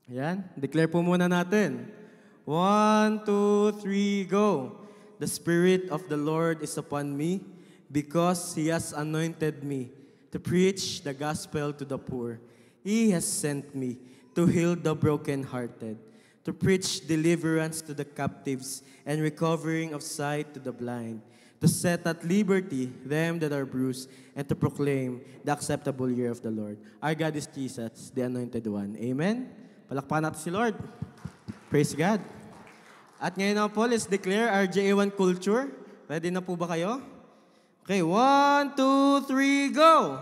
Ayan, declare po muna natin. 1, 2, 3, go. The Spirit of the Lord is upon me because He has anointed me to preach the gospel to the poor. He has sent me to heal the brokenhearted, to preach deliverance to the captives and recovering of sight to the blind, to set at liberty them that are bruised, and to proclaim the acceptable year of the Lord. Our God is Jesus, the Anointed One. Amen? Palakpakan natin si Lord. Praise God. At ngayon na po, let's declare our JA1 culture. Ready na po ba kayo? Okay, 1, 2, 3, go!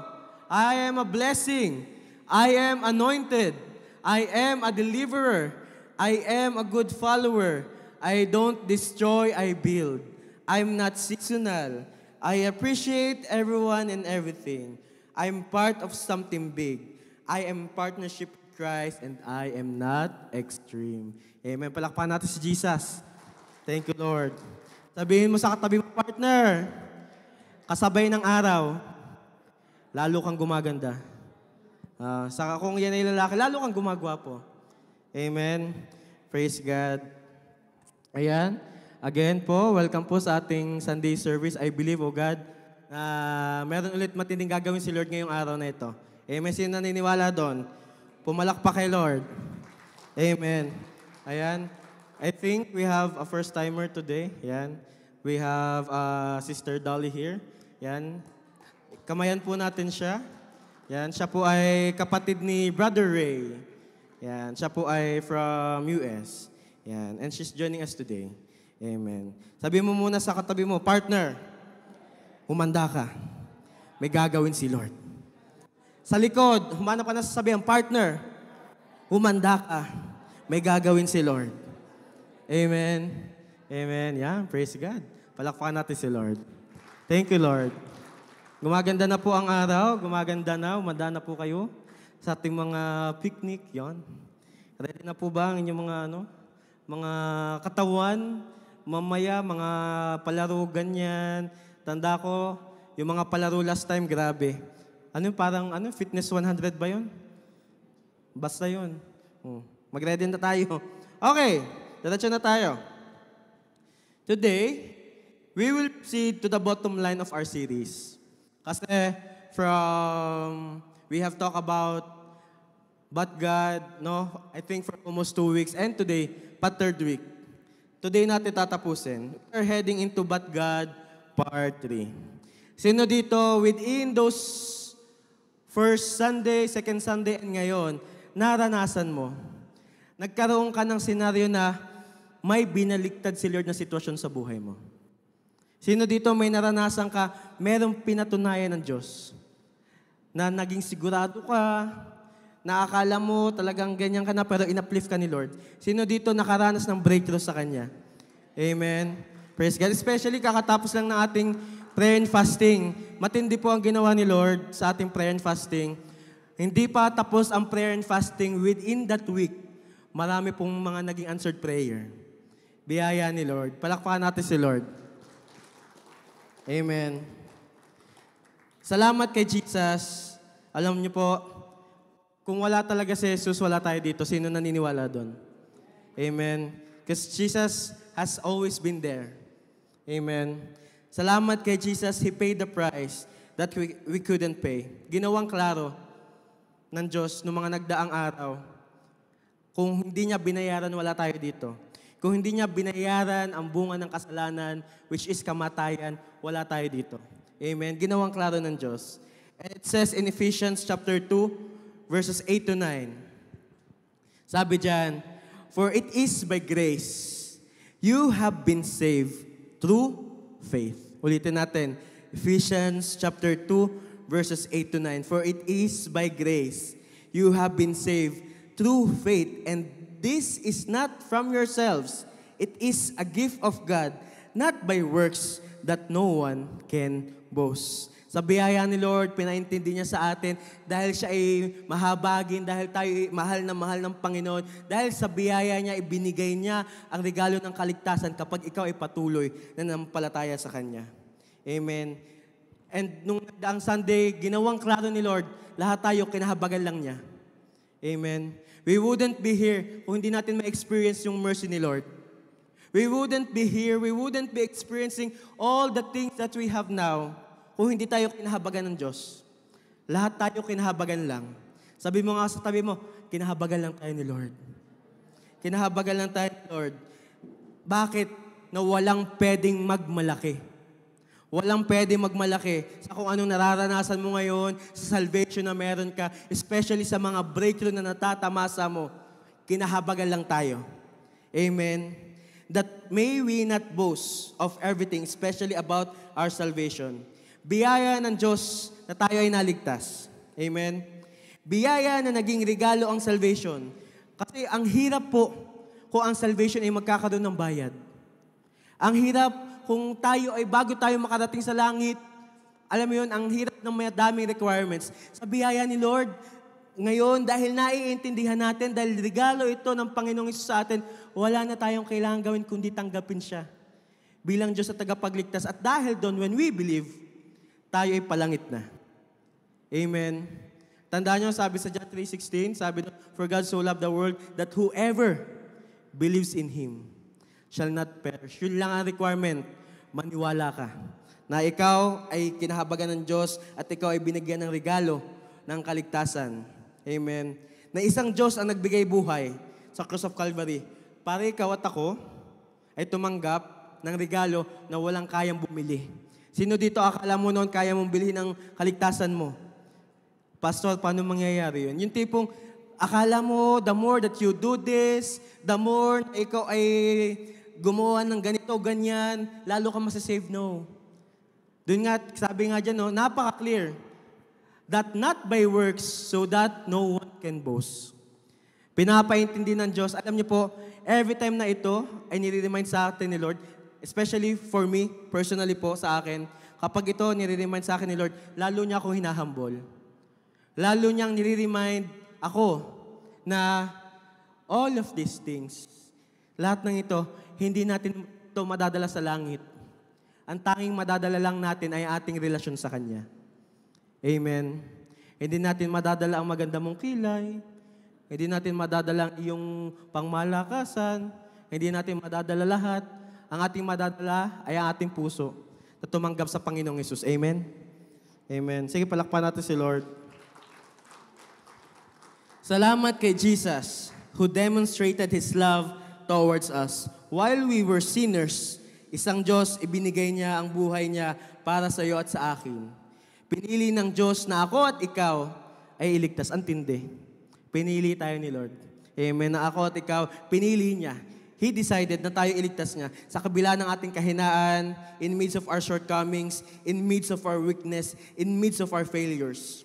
I am a blessing. I am anointed. I am a deliverer. I am a good follower. I don't destroy, I build. I'm not seasonal. I appreciate everyone and everything. I'm part of something big. I am partnership with Christ and I am not extreme. Amen. Palakpakan natin si Jesus. Thank you, Lord. Sabihin mo sa katabi mo, partner, kasabay ng araw, lalo kang gumaganda. Saka kung yan ay lalaki, lalo kang gumagwapo. Amen. Praise God. Ayan. Again po, welcome po sa ating Sunday service. I believe, oh God, na meron ulit matinding gagawin si Lord ngayong araw na ito. Amen. Sino naniniwala doon? Pumalakpak kay Lord. Amen. Ayan. I think we have a first-timer today. Ayan. We have Sister Dolly here. Ayan. Kamayan po natin siya. Ayan. Siya po ay kapatid ni Brother Ray. Ayan. Siya po ay from US. Ayan. And she's joining us today. Amen. Sabi mo muna sa katabi mo, partner, humanda ka. May gagawin si Lord. Sa likod, humanap ka na sa sabihan, partner, humanda ka. May gagawin si Lord. Amen. Amen. Yeah, praise God. Palakpakan natin si Lord. Thank you, Lord. Gumaganda na po ang araw. Gumaganda na. Umanda na po kayo sa ating mga picnic. Yon. Ready na po ba ang inyong mga katawan? Mamaya, mga palaro ganyan. Tanda ko, yung mga palaro last time, grabe. Fitness 100 ba yun? Basta yun. Mag-ready na tayo. Okay, diretso na tayo. Today, we will proceed to the bottom line of our series. Kasi we have talked about but God, I think for almost 2 weeks. And today, third week. Today natin tatapusin. We're heading into but God, part 3. Sino dito, within those first Sunday, second Sunday, and ngayon, naranasan mo, nagkaroon ka ng senaryo na may binaliktad si Lord na sitwasyon sa buhay mo. Sino dito may naranasan ka, merong pinatunayan ng Diyos na naging sigurado ka, na akala mo talagang ganyan ka na pero in-uplift ka ni Lord. Sino dito nakaranas ng breakthrough sa Kanya? Amen. Praise God. Especially kakatapos lang ng ating prayer and fasting. Matindi po ang ginawa ni Lord sa ating prayer and fasting. Hindi pa tapos ang prayer and fasting within that week. Marami pong mga naging answered prayer. Biyaya ni Lord. Palakpakan natin si Lord. Amen. Salamat kay Jesus. Alam niyo po, kung wala talaga si Jesus, wala tayo dito. Sino naniniwala doon? Amen. Because Jesus has always been there. Amen. Salamat kay Jesus, He paid the price that we couldn't pay. Ginawang klaro ng Diyos noong mga nagdaang araw. Kung hindi niya binayaran, wala tayo dito. Kung hindi niya binayaran ang bunga ng kasalanan, which is kamatayan, wala tayo dito. Amen. Ginawang klaro ng Diyos. And it says in Ephesians chapter 2, verses 8 to 9. Sabi diyan, for it is by grace you have been saved through faith. Ulitin natin. Ephesians chapter 2, verses 8 to 9. For it is by grace you have been saved through faith, and this is not from yourselves. It is a gift of God, not by works that no one can boast. Sa biyaya ni Lord, pinaintindi niya sa atin dahil siya ay mahabagin, dahil tayo ay mahal ng Panginoon, dahil sa biyaya niya, ibinigay niya ang regalo ng kaligtasan kapag ikaw ay patuloy na nanampalataya sa Kanya. Amen. And nung nagdaang Sunday, ginawang klaro ni Lord, lahat tayo kinahabagan lang niya. Amen. We wouldn't be here kung hindi natin ma-experience yung mercy ni Lord. We wouldn't be here, we wouldn't be experiencing all the things that we have now kung hindi tayo kinahabagan ng Diyos. Lahat tayo kinahabagan lang. Sabi mo nga sa tabi mo, kinahabagan lang tayo ni Lord. Kinahabagan lang tayo ni Lord. Bakit? Na walang pwedeng magmalaki. Walang pwedeng magmalaki sa kung anong nararanasan mo ngayon, sa salvation na meron ka, especially sa mga breakthrough na natatamasa mo. Kinahabagan lang tayo. Amen. That may we not boast of everything, especially about our salvation. Biyaya ng Diyos na tayo ay naligtas. Amen? Biyaya na naging regalo ang salvation. Kasi ang hirap po kung ang salvation ay magkakaroon ng bayad. Ang hirap kung tayo ay bago tayo makarating sa langit, alam mo yun, ang hirap ng may daming requirements. Sa biyaya ni Lord, ngayon, dahil naiintindihan natin, dahil regalo ito ng Panginoong Hesus sa atin, wala na tayong kailangan gawin kundi tanggapin siya bilang Diyos at tagapagligtas. At dahil doon, when we believe, tayo ay palangit na. Amen. Tandaan nyo, sabi sa John 3:16, sabi doon, for God so loved the world that whoever believes in Him shall not perish. Yun lang ang requirement. Maniwala ka na ikaw ay kinahabagan ng Diyos at ikaw ay binigyan ng regalo ng kaligtasan. Amen. Na isang Diyos ang nagbigay buhay sa Cross of Calvary. Para ikaw at ako ay tumanggap ng regalo na walang kayang bumili. Sino dito akala mo noon kaya mong bilhin ang kaligtasan mo? Pastor, paano mangyayari yun? Yung tipong akala mo, the more that you do this, the more ikaw ay gumawa ng ganito, ganyan, lalo ka masasave. No. Doon nga, sabi nga dyan, no, napaka-clear. That not by works, so that no one can boast. Pinapaintindi ng Diyos. Alam niyo po, every time na ito ay nire-remind sa atin ni Lord, especially for me, personally po sa akin, kapag ito nire-remind sa akin ni Lord, lalo niya akong hinahambol. Lalo niyang nire-remind ako na all of these things, lahat ng ito, hindi natin ito madadala sa langit. Ang tanging madadala lang natin ay ating relasyon sa Kanya. Amen. Hindi natin madadala ang maganda mong kilay. Hindi natin madadala ang iyong pangmalakasan. Hindi natin madadala lahat. Ang ating madadala ay ang ating puso na tumanggap sa Panginoong Hesus. Amen? Amen. Sige, palakpan natin si Lord. Salamat kay Jesus who demonstrated His love towards us. While we were sinners, isang Diyos, ibinigay niya ang buhay niya para sa iyo at sa akin. Pinili ng Diyos na ako at ikaw ay iligtas. Ang tindi. Pinili tayo ni Lord. Amen. Na ako at ikaw, pinili niya. He decided na tayo iligtas niya sa kabila ng ating kahinaan, in midst of our shortcomings, in midst of our weakness, in midst of our failures.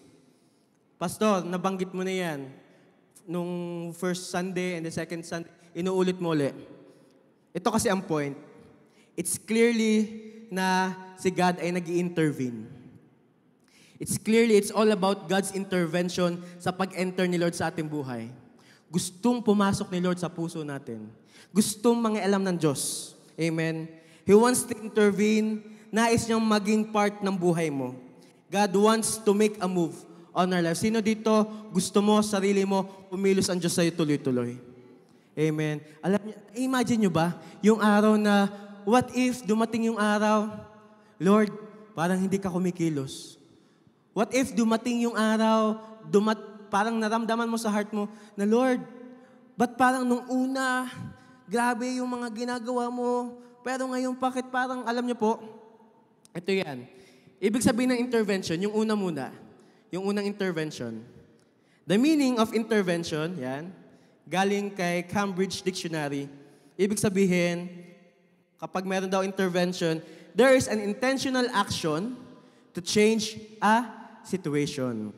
Pastor, nabanggit mo na yan. Nung first Sunday and the second Sunday, inuulit mo ulit. Ito kasi ang point. It's clearly na si God ay nag-i-intervene. It's all about God's intervention sa pag-enter ni Lord sa ating buhay. Gustong pumasok ni Lord sa puso natin. Gustong mangialam ng Diyos. Amen. He wants to intervene. Nais niyang maging part ng buhay mo. God wants to make a move on our life. Sino dito gusto mo, sarili mo, pumilos ang Diyos sa'yo tuloy-tuloy? Amen. Alam niyo, imagine nyo ba, yung araw na, what if dumating yung araw, Lord, parang hindi ka kumikilos. What if dumating yung araw, parang naramdaman mo sa heart mo na, Lord, ba't parang nung una, grabe yung mga ginagawa mo, pero ngayon bakit parang, alam niyo po, ito yan. Ibig sabihin ng intervention, yung una muna, yung unang intervention. The meaning of intervention, yan, galing kay Cambridge Dictionary. Ibig sabihin, kapag meron daw intervention, there is an intentional action to change a situation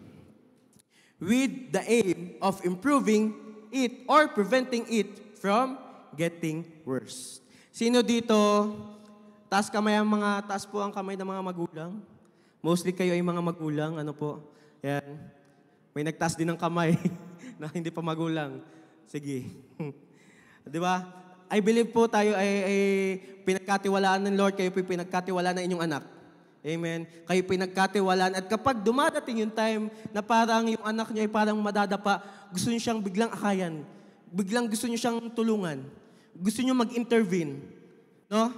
with the aim of improving it or preventing it from getting worse. Sino dito, taas po ang kamay ng mga magulang? Mostly kayo ay mga magulang, ano po? Yan. May nagtaas din ng kamay na hindi pa magulang. Sige. Di ba? I believe po tayo ay pinagkatiwalaan ng Lord, kayo po pinagkatiwalaan ng inyong anak. Amen. Kayo pinagkatiwalaan. At kapag dumadating yung time na parang yung anak niyo ay parang madadapa, gusto niyo siyang biglang akayan. Biglang gusto niyo siyang tulungan. Gusto niyo mag-intervene. No?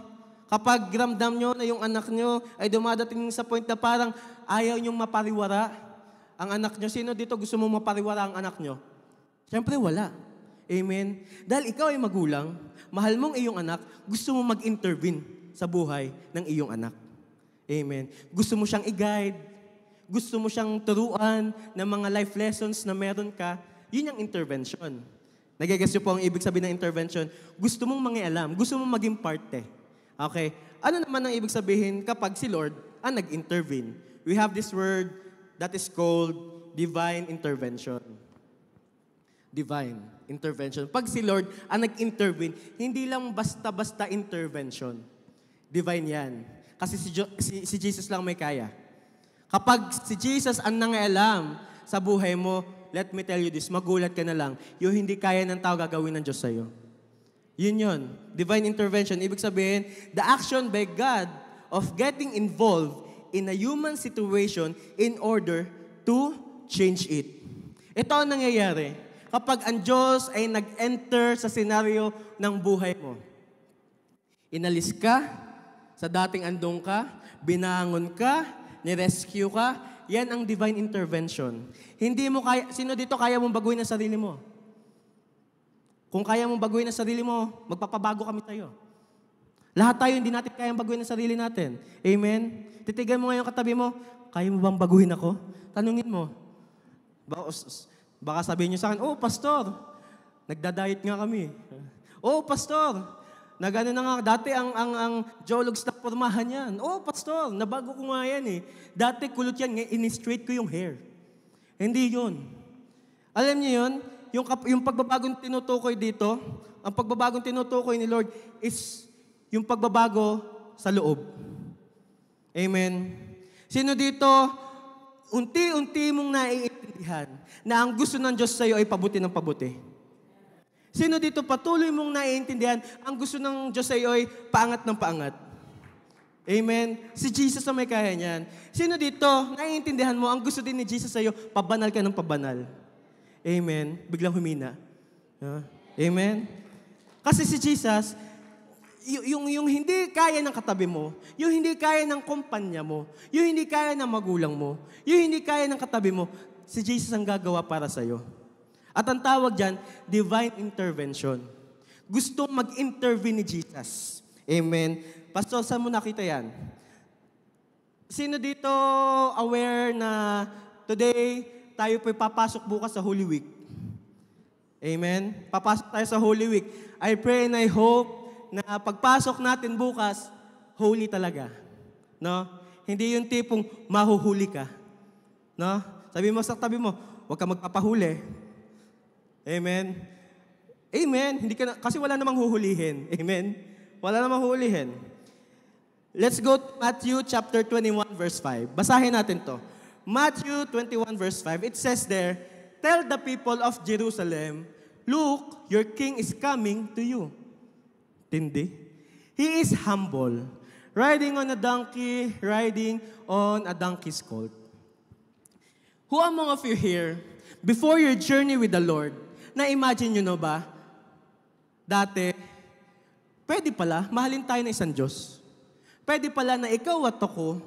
Kapag ramdam niyo na yung anak niyo ay dumadating sa point na parang ayaw niyong mapariwara ang anak niyo. Sino dito gusto mo mapariwara ang anak niyo? Siyempre wala. Amen. Dahil ikaw ay magulang, mahal mong iyong anak, gusto mo mag-intervene sa buhay ng iyong anak. Amen. Gusto mo siyang i-guide, gusto mo siyang turuan ng mga life lessons na meron ka, yun yung intervention. Nagigets niyo po ang ibig sabihin ng intervention? Gusto mong mangialam, gusto mong maging parte. Okay? Ano naman ang ibig sabihin kapag si Lord ang nag-intervene? We have this word that is called divine intervention. Divine intervention. Pag si Lord ang nag-intervene, hindi lang basta-basta intervention. Divine yan. Kasi si Jesus lang may kaya. Kapag si Jesus ang nangialam sa buhay mo, let me tell you this, magulat ka na lang, yung hindi kaya ng tao gagawin ng Diyos sa'yo. Yun. Divine intervention. Ibig sabihin, the action by God of getting involved in a human situation in order to change it. Ito ang nangyayari kapag ang Diyos ay nag-enter sa senaryo ng buhay mo. Inalis ka sa dating andong ka, binangon ka, nirescue ka, yan ang divine intervention. Hindi mo kaya, sino dito kaya mong baguhin ang sarili mo? Kung kaya mong baguhin ang sarili mo, magpapabago kami tayo. Lahat tayo hindi natin kayang baguhin ang sarili natin. Amen? Titigan mo ngayon katabi mo, kaya mo bang baguhin ako? Tanungin mo. Baka sabihin niyo sa akin, oh, pastor, nagda-diet nga kami. Oh, pastor, nagano na nga, dati ang Jologs na pormahan yan. Oh, pastor, nabago ko nga yan eh. Dati kulot yan, in-straight ko yung hair. Hindi yun. Alam niyo yun? Yung pagbabagong tinutukoy dito, ang pagbabagong tinutukoy ni Lord is yung pagbabago sa loob. Amen. Sino dito, unti-unti mong naiintindihan na ang gusto ng Diyos sa'yo ay pabuti ng pabuti? Sino dito patuloy mong naiintindihan, ang gusto ng Diyos sa iyo ay paangat ng paangat? Amen? Si Jesus ang may kaya niyan. Sino dito, naiintindihan mo, ang gusto din ni Jesus sa iyo, pabanal ka ng pabanal? Amen? Biglang humina. Amen? Kasi si Jesus, yung hindi kaya ng katabi mo, yung hindi kaya ng kumpanya mo, yung hindi kaya ng magulang mo, yung hindi kaya ng katabi mo, si Jesus ang gagawa para sa iyo. At ang tawag dyan, divine intervention. Gustong mag-intervene ni Jesus. Amen. Pastor, saan mo nakita yan? Sino dito aware na today, tayo po'y papasok bukas sa Holy Week? Amen? Papasok tayo sa Holy Week. I pray and I hope na pagpasok natin bukas, holy talaga. No? Hindi yung tipong mahuhuli ka. No? Sabi mo sa tabi mo, huwag ka magpapahuli. Amen? Amen? Kasi wala namang huhulihin. Amen? Wala namang huhulihin. Let's go to Matthew chapter 21 verse 5. Basahin natin to. Matthew 21 verse 5. It says there, tell the people of Jerusalem, look, your king is coming to you. Tindi. He is humble, riding on a donkey's colt. Who among of you here, before your journey with the Lord, na-imagine nyo na ba, dati, pwede pala, mahalin tayo ng isang Diyos. Pwede pala na ikaw at ako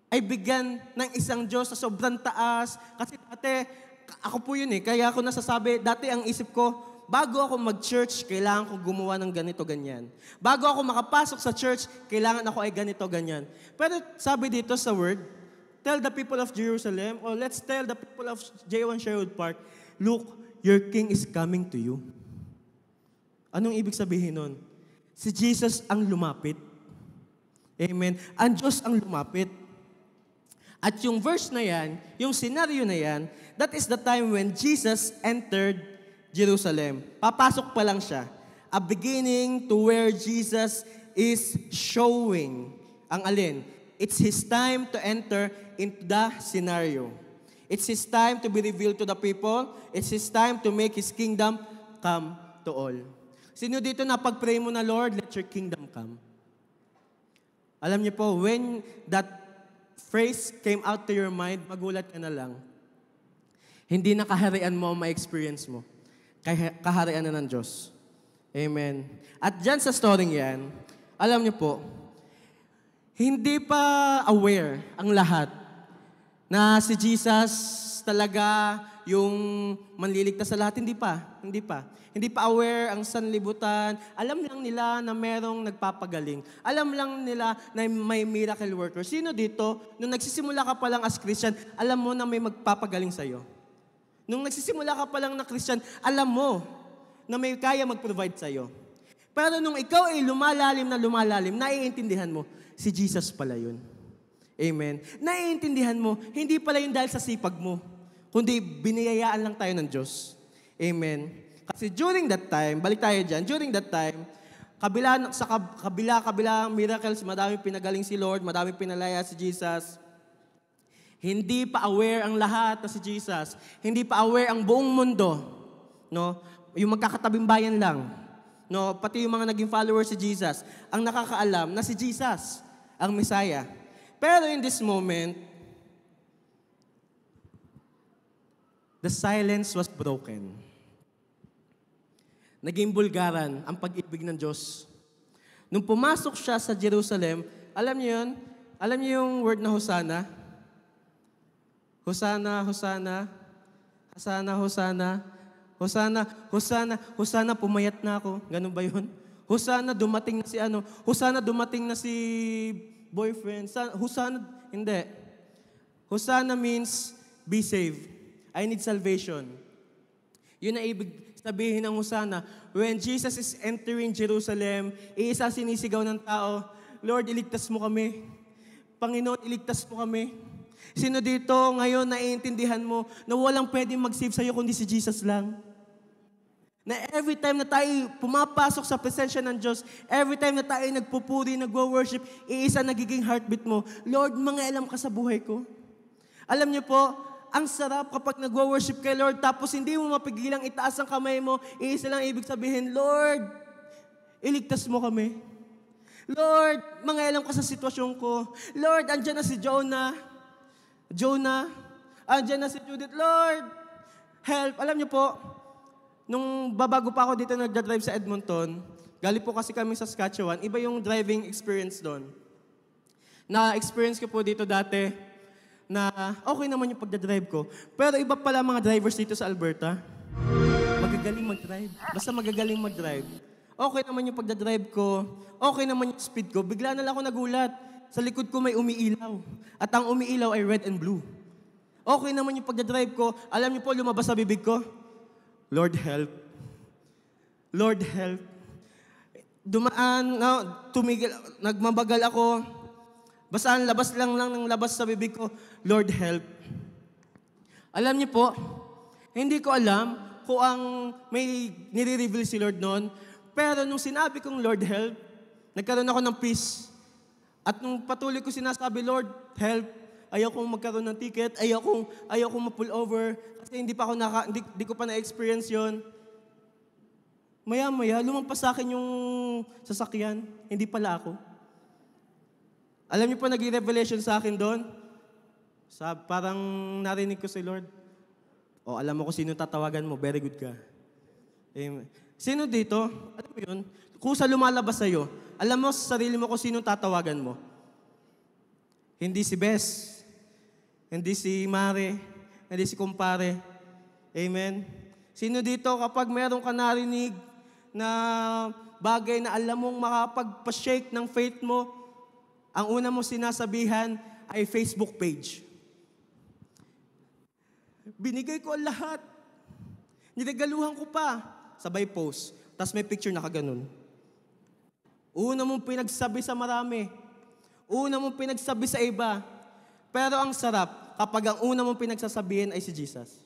ay bigyan ng isang Diyos sa sobrang taas. Kasi dati, ako po yun eh. Kaya ako nasasabi, dati ang isip ko, bago ako mag-church, kailangan ko gumawa ng ganito, ganyan. Bago ako makapasok sa church, kailangan ako ay ganito, ganyan. Pero sabi dito sa word, tell the people of Jerusalem, or let's tell the people of J1 Sherwood Park, look, your king is coming to you. Anong ibig sabihin nun? Si Jesus ang lumapit. Amen. Ang Diyos ang lumapit. At yung verse na yan, yung scenario na yan, that is the time when Jesus entered Jerusalem. Papasok pa lang siya. A beginning to where Jesus is showing ang alin. It's His time to enter into the scenario. It's His time to be revealed to the people. It's His time to make His kingdom come to all. Sino dito na pag-pray mo na, Lord, let your kingdom come? Alam niyo po, when that phrase came out to your mind, magulat ka na lang. Hindi na kaharian mo ang ma-experience mo. Kaharian na ng Diyos. Amen. At dyan sa story yan, alam niyo po, hindi pa aware ang lahat na si Jesus talaga yung manliligtas sa lahat. Hindi pa. Hindi pa aware ang sanlibutan. Alam lang nila na merong nagpapagaling. Alam lang nila na may miracle worker. Sino dito, nung nagsisimula ka pa lang as Christian, alam mo na may magpapagaling sa'yo? Nung nagsisimula ka pa lang na Christian, alam mo na may kaya mag-provide sa'yo. Pero nung ikaw ay lumalalim, naiintindihan mo, si Jesus pala yun. Amen. Naiintindihan mo, hindi pala yun dahil sa sipag mo, kundi biniyayaan lang tayo ng Diyos. Amen. Kasi during that time, balik tayo dyan, during that time, kabila miracles, madaming pinagaling si Lord, madaming pinalaya si Jesus. Hindi pa aware ang lahat na si Jesus. Hindi pa aware ang buong mundo. No? Yung magkakatabing bayan lang. No? Pati yung mga naging followers si Jesus, ang nakakaalam na si Jesus, ang Messiah. Pero in this moment, the silence was broken. Naging bulgaran ang pag-ibig ng Diyos. Nung pumasok siya sa Jerusalem, alam niyo yun? Alam niyo yung word na Hosanna? Hosanna, Hosanna. Hosanna, Hosanna. Hosanna, Hosanna, Hosanna, pumayat na ako. Ganun ba yun? Hosanna, dumating na si ano. Hosanna, dumating na si boyfriend. Hosanna, hindi. Hosanna means, be saved. I need salvation. Yun ang ibig sabihin ng Hosanna. When Jesus is entering Jerusalem, iisa sinisigaw ng tao, Lord, iligtas mo kami. Panginoon, iligtas mo kami. Sino dito ngayon naiintindihan mo na walang pwedeng mag-save sa'yo kundi si Jesus lang? Na every time na tayo pumapasok sa presensya ng Diyos, every time na tayo nagpupuri, nagwo-worship, iisa nagiging heartbeat mo, Lord, mangialam ka sa buhay ko. Alam niyo po, ang sarap kapag nagwo-worship kay Lord tapos hindi mo mapigilang itaas ang kamay mo, iisa lang ibig sabihin, Lord, iligtas mo kami. Lord, mangialam ka sa sitwasyon ko. Lord, andyan na si Jonah. Andyan na si Judith. Lord, help. Alam niyo po, nung babago pa ako dito nagdadrive sa Edmonton, galing po kasi kami sa Saskatchewan, iba yung driving experience doon. Na-experience ko po dito dati, na okay naman yung pagdadrive ko. Pero iba pala mga drivers dito sa Alberta. Magagaling mag-drive. Basta magagaling mag-drive. Okay naman yung pagdadrive ko. Okay naman yung speed ko. Bigla na lang ako nagulat. Sa likod ko may umiilaw. At ang umiilaw ay red and blue. Okay naman yung pagdadrive ko. Alam niyo po, lumabas sa bibig ko. Lord, help. Lord, help. Tumigil, nagmabagal ako. Basta ang labas lang ng labas sa bibig ko, Lord, help. Alam niyo po, hindi ko alam kung ang may nire-reveal si Lord noon, pero nung sinabi kong Lord, help, nagkaroon ako ng peace. At nung patuloy ko sinasabi, Lord, help, ayaw kong magkaroon ng ticket, ayaw kong ma-pull over, kasi hindi ko pa na-experience yon. Maya-maya, lumampas sa akin yung sasakyan, hindi pala ako. Alam niyo po, naging revelation sa akin doon. Parang narinig ko si Lord. Alam mo kung sino tatawagan mo, very good ka. Amen. Sino dito? Alam mo yun? Kung sa lumalabas sa'yo, alam mo sa sarili mo kung sino tatawagan mo. Hindi si Bes. Hindi si Mare. Hindi si Kumpare. Amen. Sino dito kapag meron ka narinig na bagay na alam mong makapagpa-shake ng faith mo, ang una mo sinasabihan ay Facebook page. Binigay ko ang lahat. Niregaluhan ko pa. Sabay post. Tapos may picture na kaganon. Una mong pinagsabi sa marami. Una mong pinagsabi sa iba. Pero ang sarap kapag ang una mong pinagsasabihin ay si Jesus.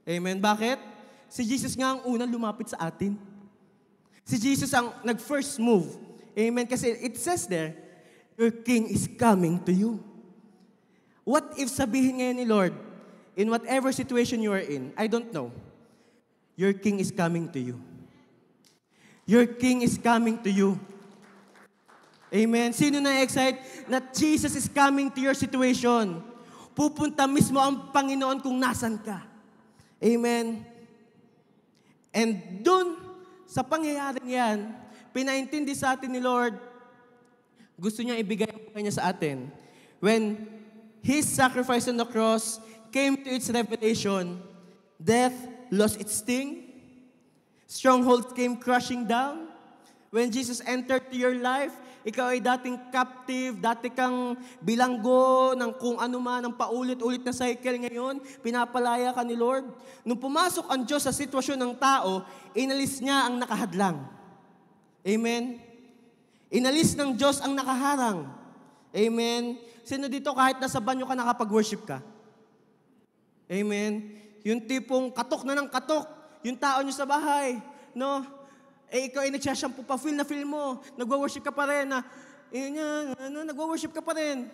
Amen. Bakit? Si Jesus nga ang unang lumapit sa atin. Si Jesus ang nag-first move. Amen. Kasi it says there, your King is coming to you. What if sabihin ngayon ni Lord, in whatever situation you are in, I don't know, your King is coming to you. Your King is coming to you. Amen. Sino na-excite na Jesus is coming to your situation? Pupunta mismo ang Panginoon kung nasan ka. Amen. And dun, sa pangyayaring yan, pinaintindi sa atin ni Lord, gusto niya ibigay ang buhay niya sa atin. When His sacrifice on the cross came to its revelation, death lost its sting, strongholds came crushing down. When Jesus entered to your life, ikaw ay dating captive, dati kang bilanggo ng kung ano man, ng paulit-ulit na cycle ngayon, pinapalaya ka ni Lord. Nung pumasok ang Diyos sa sitwasyon ng tao, inalis niya ang nakahadlang. Amen? Inalis ng Diyos ang nakaharang. Amen? Sino dito kahit nasa banyo ka, nakapag-worship ka? Amen? Yung tipong katok na ng katok, yung tao nyo sa bahay, no? Ikaw ay nagsashampoo pa, feel na feel mo. Nagwa-worship ka pa rin na, nagwa-worship ka pa rin.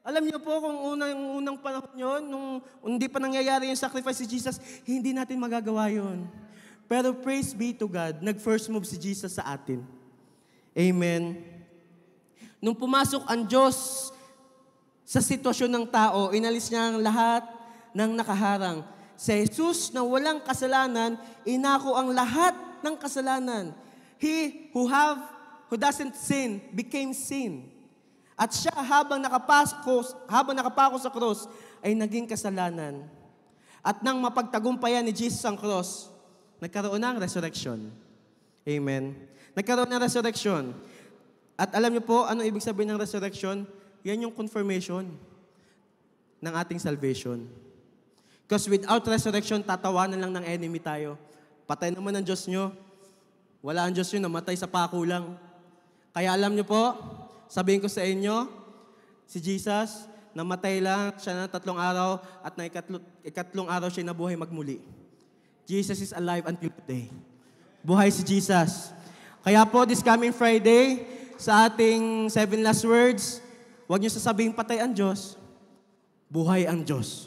Alam niyo po kung unang panahon yun, nung hindi pa nangyayari yung sacrifice si Jesus, hindi natin magagawa yun. Pero praise be to God, nag-first move si Jesus sa atin. Amen. Nung pumasok ang Diyos sa sitwasyon ng tao, inalis niya ang lahat ng nakaharang. Sa Jesus na walang kasalanan, inako ang lahat ng kasalanan. He who doesn't sin became sin. At siya habang nakapako sa cross ay naging kasalanan. At nang mapagtagumpayan ni Jesus ang cross, nagkaroon ng resurrection. Amen. Nagkaroon ng resurrection. At alam niyo po, ano ibig sabihin ng resurrection? Yan yung confirmation ng ating salvation. Because without resurrection, tatawanan lang ng enemy tayo. Patay naman ang Diyos nyo. Wala ang Diyos nyo, namatay sa pako lang. Kaya alam nyo po, sabihin ko sa inyo, si Jesus, namatay lang siya na 3 araw at na ikatlong araw siya nabuhay magmuli. Jesus is alive until today. Buhay si Jesus. Kaya po, this coming Friday, sa ating 7 last words, huwag nyo sasabihin patay ang Diyos, buhay ang Diyos.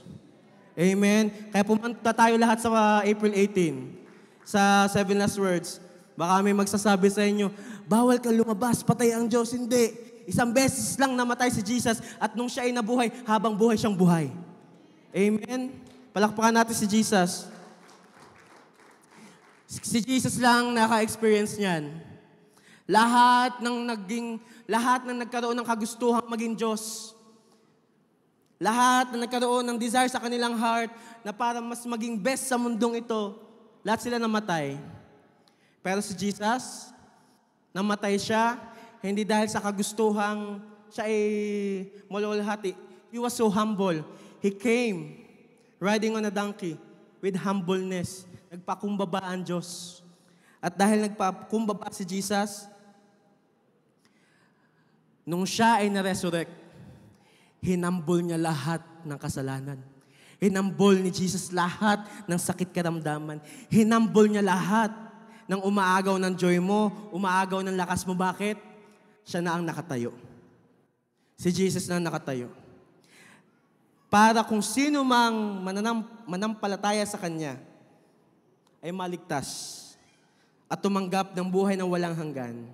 Amen. Kaya pumunta tayo lahat sa April 18. Sa 7 last words, baka may magsasabi sa inyo, bawal ka lumabas, patay ang Diyos. Hindi. Isang beses lang namatay si Jesus at nung siya ay nabuhay, habang buhay siyang buhay. Amen? Palakpakan natin si Jesus. Si Jesus lang naka-experience niyan. Lahat ng nagkaroon ng kagustuhan maging Diyos. Lahat na nagkaroon ng desire sa kanilang heart na para mas maging best sa mundong ito, lahat sila namatay. Pero si Jesus, namatay siya, hindi dahil sa kagustuhang siya ay malulhati. He was so humble. He came riding on a donkey with humbleness. Nagpakumbaba ang Diyos. At dahil nagpakumbaba si Jesus, nung siya ay na-resurrect, hinambol niya lahat ng kasalanan. Hinambol ni Jesus lahat ng sakit karamdaman. Hinambol niya lahat ng umaagaw ng joy mo, umaagaw ng lakas mo. Bakit? Siya na ang nakatayo. Si Jesus na ang nakatayo. Para kung sino mang manampalataya sa Kanya, ay maligtas at tumanggap ng buhay ng walang hanggan.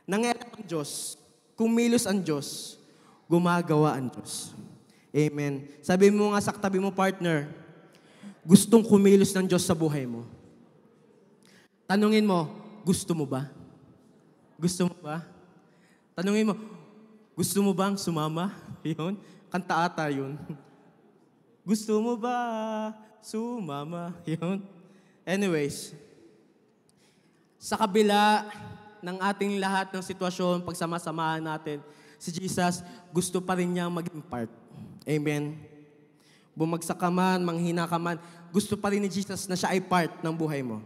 Nangyayari ang Diyos, kumilos ang Diyos, gumagawa ang Diyos. Amen. Sabi mo nga sa katabi mo, partner, gustong kumilos ng Diyos sa buhay mo. Tanungin mo, gusto mo ba? Gusto mo ba? Tanungin mo, gusto mo bang sumama? Yun. Kanta ata yun. Gusto mo ba sumama? Yun. Anyways, sa kabila ng ating lahat ng sitwasyon, pagsama-samahan natin, si Jesus, gusto pa rin niya maging part. Amen. Bumagsak ka man, manghina ka man, gusto pa rin ni Jesus na siya ay part ng buhay mo.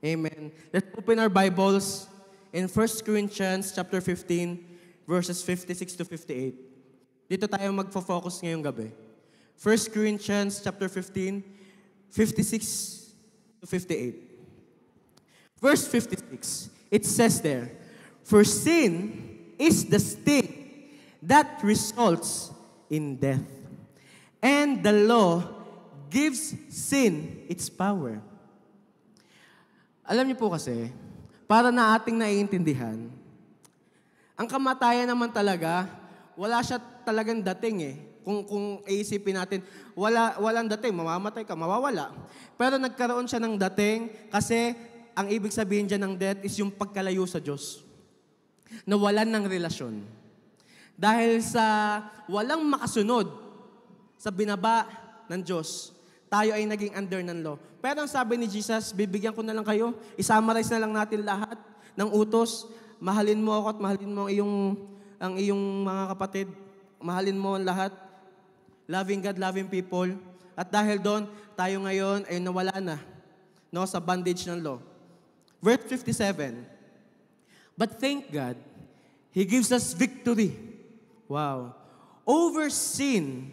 Amen. Let's open our Bibles in 1 Corinthians chapter 15, verses 56 to 58. Dito tayo magfo-focus ngayong gabi. 1 Corinthians chapter 15, 56 to 58. Verse 56, it says there, "For sin is the sting that results in death. And the law gives sin its power." Alam niyo po kasi, para na ating naiintindihan, Ang kamatayan naman talaga, wala siya talagang dating eh. Kung iisipin natin, walang dating, mamamatay ka, mawawala. Pero nagkaroon siya ng dating kasi ang ibig sabihin dyan ng death is yung pagkalayo sa Diyos. Nawalan ng relasyon. Dahil sa walang makasunod sa binaba ng Diyos, tayo ay naging under ng law. Pero ang sabi ni Jesus, bibigyan ko na lang kayo, isummarize na lang natin lahat ng utos. Mahalin mo ako at mahalin mo ang iyong mga kapatid. Mahalin mo ang lahat. Loving God, loving people. At dahil doon, tayo ngayon ay nawala na, no, sa bondage ng law. Verse 57. But thank God, He gives us victory. Wow. Over sin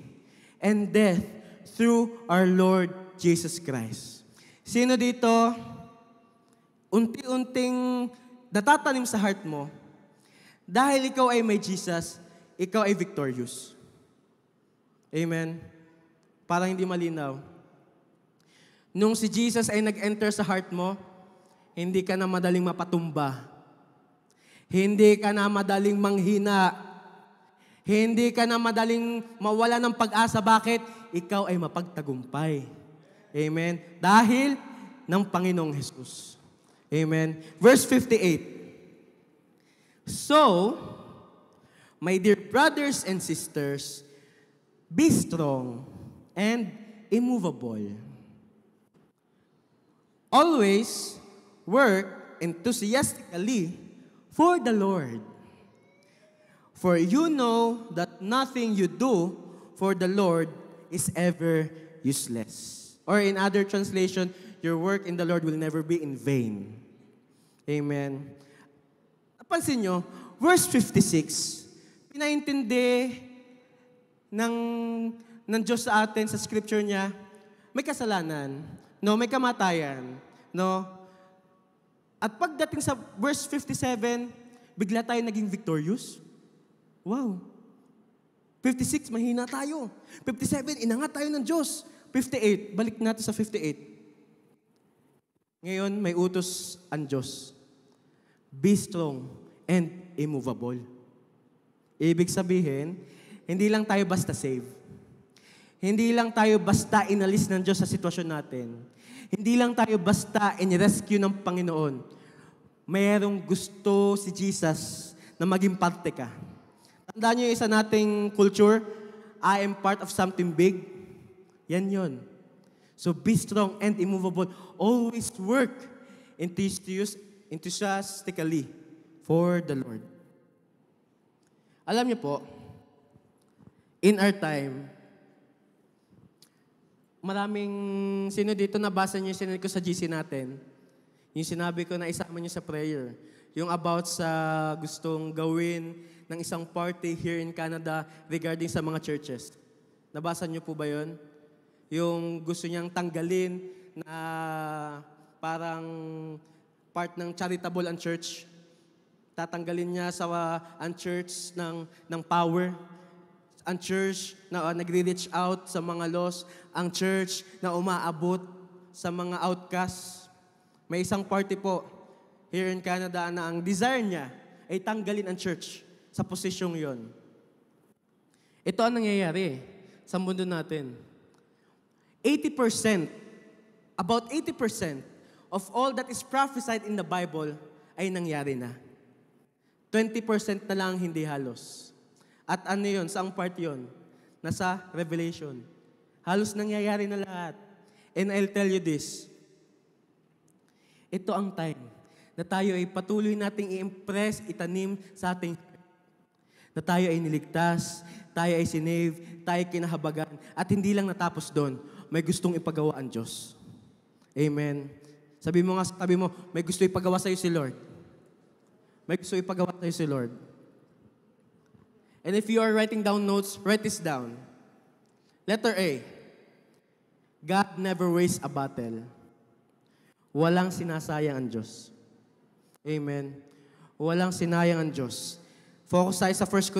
and death through our Lord Jesus Christ. Sino dito, unti-unting natatanim sa heart mo, dahil ikaw ay may Jesus, ikaw ay victorious. Amen? Parang hindi malinaw. Nung si Jesus ay nag-enter sa heart mo, hindi ka na madaling mapatumba. Hindi ka na madaling manghina. Hindi ka na madaling mawala ng pag-asa. Bakit? Ikaw ay mapagtagumpay. Amen? Dahil ng Panginoong Jesus. Amen? Verse 58. So, my dear brothers and sisters, be strong and immovable. Always work enthusiastically for the Lord. For you know that nothing you do for the Lord is ever useless. Or in other translation, your work in the Lord will never be in vain. Amen. Napansin nyo, verse 56, pinaintindi ng Diyos sa atin sa scripture niya, may kasalanan, no, may kamatayan, no. At pagdating sa verse 57, bigla tayo naging victorious. Wow. 56, mahina tayo. 57, inangat tayo ng Diyos. 58, balik natin sa 58. Ngayon, may utos ang Diyos. Be strong and immovable. Ibig sabihin, hindi lang tayo basta save. Hindi lang tayo basta inalis ng Diyos sa sitwasyon natin. Hindi lang tayo basta in-rescue ng Panginoon. Mayroong gusto si Jesus na maging parte ka. Tandaan niyo yung isa nating culture, I am part of something big. Yan yun. So be strong and immovable. Always work enthusiastically for the Lord. Alam niyo po, in our time, maraming, sino dito nabasa niyo yung sinunod ko sa GC natin? Yung sinabi ko na isama niyo sa prayer. Yung about sa gustong gawin ng isang party here in Canada regarding sa mga churches. Nabasa niyo po ba yun? Yung gusto niyang tanggalin na parang part ng charitable ang church. Tatanggalin niya sa ang church ng power. Ang church na nagre-reach out sa mga lost. Ang church na umaabot sa mga outcasts. May isang party po here in Canada na ang desire niya ay tanggalin ang church sa posisyong yon. Ito ang nangyayari sa mundo natin. 80%, about 80% of all that is prophesied in the Bible ay nangyari na. 20% na lang hindi halos. At ano yun? Saang part yun? Nasa Revelation. Halos nangyayari na lahat. And I'll tell you this. Ito ang time na tayo ay patuloy nating i-impress, itanim sa ating na tayo ay niligtas, tayo ay sinave, tayo ay kinahabagan, at hindi lang natapos doon, may gustong ipagawa ang Diyos. Amen. Sabi mo, may gusto ipagawa sa'yo si Lord. May gusto ipagawa sa'yo si Lord. And if you are writing down notes, write this down. Letter A. God never wastes a battle. Walang sinasayang ang Diyos. Amen. Walang sinayang ang Diyos. Focus tayo sa 1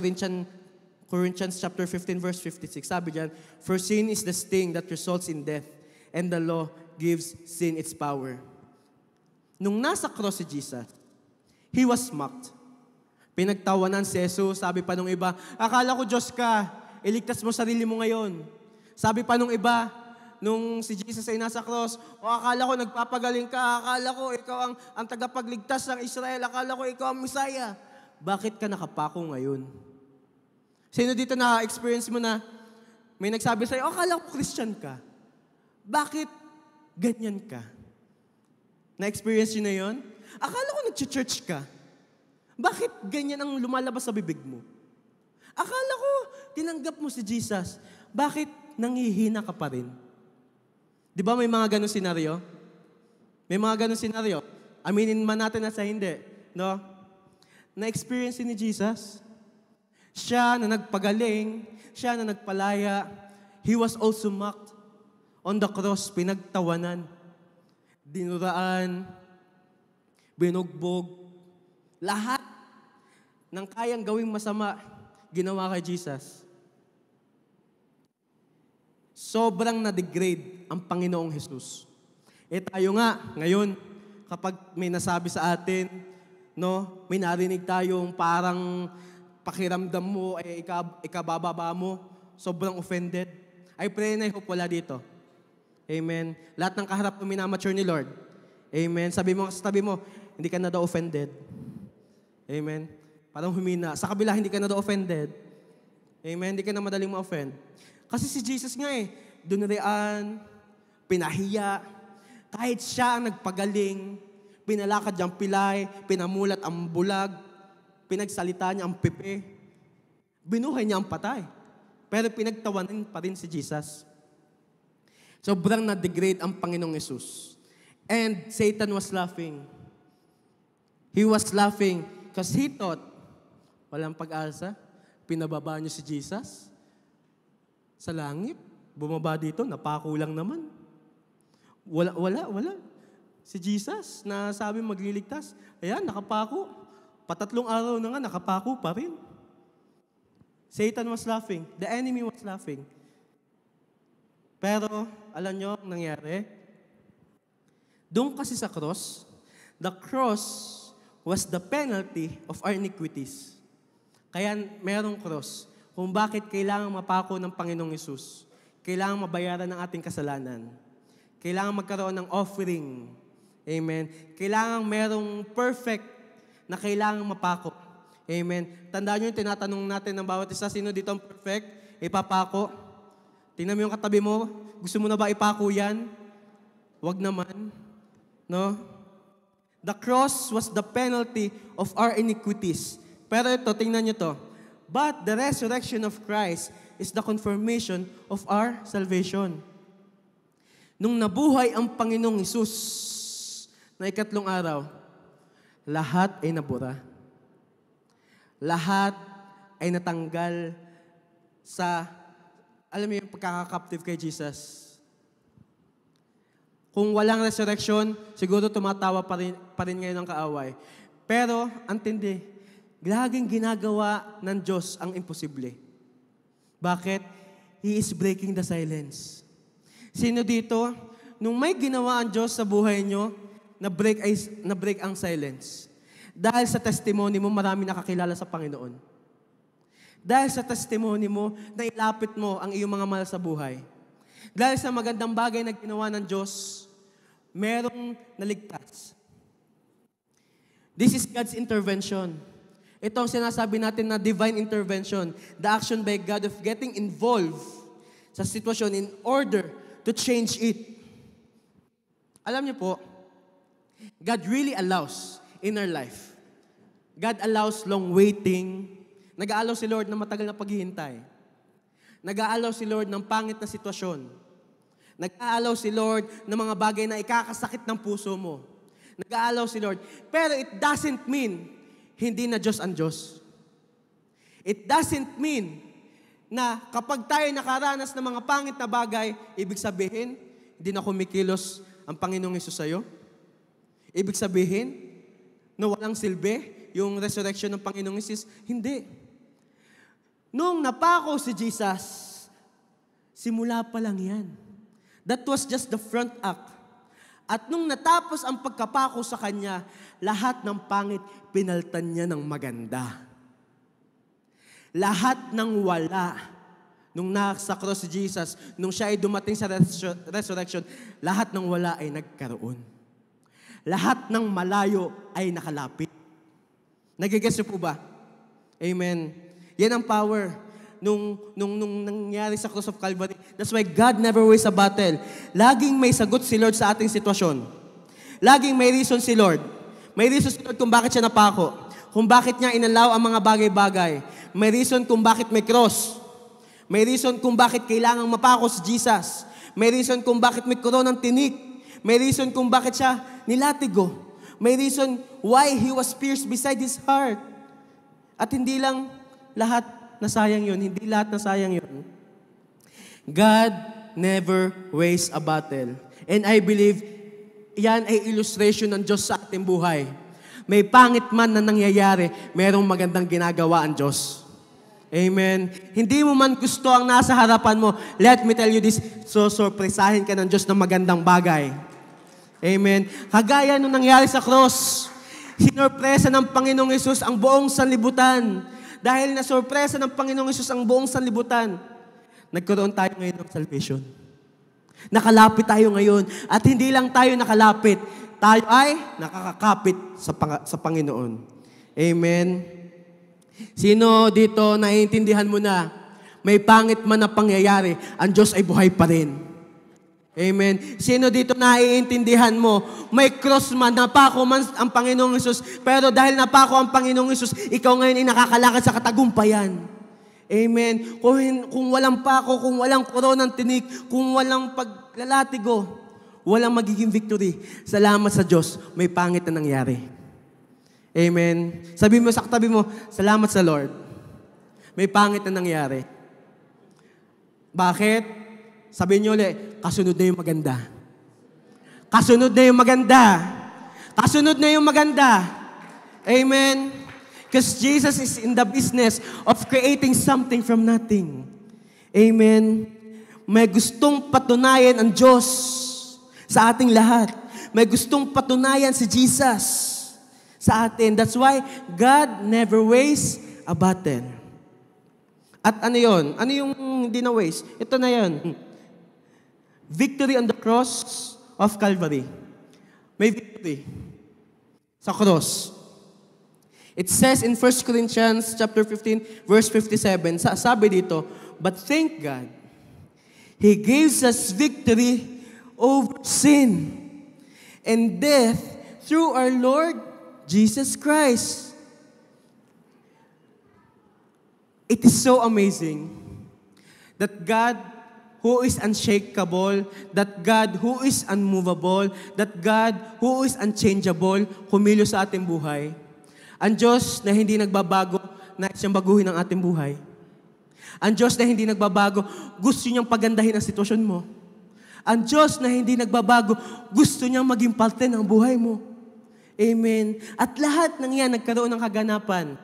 Corinthians chapter 15, verse 56. Sabi diyan, for sin is the sting that results in death, and the law gives sin its power. Nung nasa cross si Jesus, He was mocked. Pinagtawanan si Jesus. Sabi pa nung iba, akala ko Diyos ka, iligtas mo sarili mo ngayon. Sabi pa nung iba, nung si Jesus ay nasa cross, o akala ko nagpapagaling ka, akala ko ikaw ang tagapagligtas ng Israel, akala ko ikaw ang Messiah. Bakit ka nakapako ngayon? Sino dito na-experience mo na may nagsabi sa'yo, akala ko Christian ka. Bakit ganyan ka? Na-experience yun na yun? Akala ko nag-church ka. Bakit ganyan ang lumalabas sa bibig mo? Akala ko tinanggap mo si Jesus. Bakit nanghihina ka pa rin? Di ba may mga ganong senaryo? May mga ganong senaryo. Aminin man natin na sa hindi. No? Na-experience ni Jesus. Siya na nagpagaling, siya na nagpalaya. He was also mocked on the cross, pinagtawanan, dinuraan, binugbog. Lahat ng kayang gawing masama, ginawa kay Jesus. Sobrang na-degrade ang Panginoong Jesus. Tayo nga, ngayon, kapag may nasabi sa atin, no, may narinig tayong parang pakiramdam mo, ikabababa mo, sobrang offended. I pray na I hope wala dito. Amen. Lahat ng kaharap mo minamature ni Lord. Amen. Sabi mo sa tabi mo, hindi ka na daw offended. Amen. Parang humina. Sa kabila, hindi ka na daw offended. Amen. Hindi ka na madaling ma-offend. Kasi si Jesus nga dunurian, pinahiya, kahit siya ang nagpagaling, pinalakad niyang pilay, pinamulat ang bulag, pinagsalita niya ang pipi, binuhay niya ang patay. Pero pinagtawanan pa rin si Jesus. Sobrang na-degrade ang Panginoong Yesus. And Satan was laughing. He was laughing because he thought, walang pag-asa, pinababa niyo si Jesus sa langit. Bumaba dito, napako lang naman. Wala. Si Jesus na sabi magliligtas, ayan, nakapako. Patatlong araw na nga, nakapako pa rin. Satan was laughing. The enemy was laughing. Pero, alam nyo ang nangyari? Doon kasi sa cross, the cross was the penalty of our iniquities. Kaya merong cross kung bakit kailangan mapako ng Panginoong Yesus. Kailangan mabayaran ng ating kasalanan. Kailangan magkaroon ng offering. Amen. Kailangan merong perfect na kailangan mapako. Amen. Tandaan nyo yung tinatanong natin ng bawat isa, sino dito ang perfect? Ipapako. Tingnan mo yung katabi mo, gusto mo na ba ipako yan? Wag naman. No? The cross was the penalty of our iniquities. Pero ito, tingnan nyo to. But the resurrection of Christ is the confirmation of our salvation. Nung nabuhay ang Panginoong Hesus na ikatlong araw, lahat ay nabura. Lahat ay natanggal sa, alam mo yung pagkakakaptive kay Jesus. Kung walang resurrection, siguro tumatawa pa rin ngayon ang kaaway. Pero, antindi, laging ginagawa ng Diyos ang imposible. Bakit? He is breaking the silence. Sino dito, nung may ginawa ang Diyos sa buhay nyo, na-break ang silence. Dahil sa testimony mo, marami nakakilala sa Panginoon. Dahil sa testimony mo, nailapit mo ang iyong mga mahal sa buhay. Dahil sa magandang bagay na ginawa ng Diyos, merong naligtas. This is God's intervention. Ito ang sinasabi natin na divine intervention. The action by God of getting involved sa sitwasyon in order to change it. Alam niyo po, God really allows in our life. God allows long waiting. Nag-aalaw si Lord na matagal na paghihintay. Nag-aalaw si Lord ng pangit na sitwasyon. Nag-aalaw si Lord ng mga bagay na ikakasakit ng puso mo. Nag-aalaw si Lord. Pero it doesn't mean hindi na Diyos ang Diyos. It doesn't mean na kapag tayo nakaranas ng mga pangit na bagay, ibig sabihin, hindi na kumikilos ang Panginoong Hesus sa'yo. Ibig sabihin, na walang silbi, yung resurrection ng Panginoong Hesus, hindi. Nung napako si Jesus, simula pa lang yan. That was just the front act. At nung natapos ang pagkapako sa kanya, lahat ng pangit pinaltan niya ng maganda. Lahat ng wala, nung nasa cross si Jesus, nung siya ay dumating sa resurrection, lahat ng wala ay nagkaroon. Lahat ng malayo ay nakalapit. Nagigets niyo po ba? Amen. Yan ang power nung nangyari sa cross of Calvary. That's why God never wastes a battle. Laging may sagot si Lord sa ating sitwasyon. Laging may reason si Lord. May reason si Lord kung bakit siya napako. Kung bakit niya inalaw ang mga bagay-bagay. May reason kung bakit may cross. May reason kung bakit kailangang mapako si Jesus. May reason kung bakit may koronang tinik. May reason kung bakit siya nilatigo. May reason why He was pierced beside His heart. At hindi lang lahat nasayang yun. Hindi lahat nasayang yun. God never wastes a battle. And I believe, yan ay illustration ng Diyos sa ating buhay. May pangit man na nangyayari, merong magandang ginagawa ang Diyos. Amen. Hindi mo man gusto ang nasa harapan mo, let me tell you this, sorpresahin ka ng Diyos ng magandang bagay. Amen. Kagaya nung nangyari sa cross, sinorpresa ng Panginoong Hesus ang buong sanlibutan. Dahil nasorpresa ng Panginoong Hesus ang buong sanlibutan, nagkaroon tayo ngayon ng salvation. Nakalapit tayo ngayon. At hindi lang tayo nakalapit, tayo ay nakakakapit sa Panginoon. Amen. Sino dito naiintindihan mo na may pangit man na pangyayari, ang Diyos ay buhay pa rin? Amen. Sino dito naiintindihan mo, may cross man, napako man ang Panginoong Hesus, pero dahil napako ang Panginoong Hesus, ikaw ngayon ay nakakalakad sa katagumpayan. Amen. Kung walang pako, kung walang koronang tinik, kung walang paglalatigo, walang magiging victory. Salamat sa Diyos, may pangit na nangyari. Amen. Sabi mo sa katabi mo, salamat sa Lord. May pangit na nangyari. Bakit? Sabihin niyo ulit, kasunod na yung maganda. Kasunod na yung maganda. Kasunod na yung maganda. Amen. Because Jesus is in the business of creating something from nothing. Amen. May gustong patunayan ang Diyos sa ating lahat. May gustong patunayan si Jesus sa atin. That's why God never wastes a battle. At ano yun? Ano yung hindi na waste? Ito na yun. Victory on the cross of Calvary. May victory sa cross. It says in 1 Corinthians chapter 15, verse 57, sabi dito, but thank God, He gives us victory over sin and death through our Lord Jesus Christ. It is so amazing that God who is unshakable, that God who is unmovable, that God who is unchangeable, kumilos sa ating buhay. Ang Diyos na hindi nagbabago, nais siyang baguhin ang ating buhay. Ang Diyos na hindi nagbabago, gusto niyang pagandahin ang sitwasyon mo. Ang Diyos na hindi nagbabago, gusto niyang maging parte ng buhay mo. Amen. At lahat ng yan nagkaroon ng kaganapan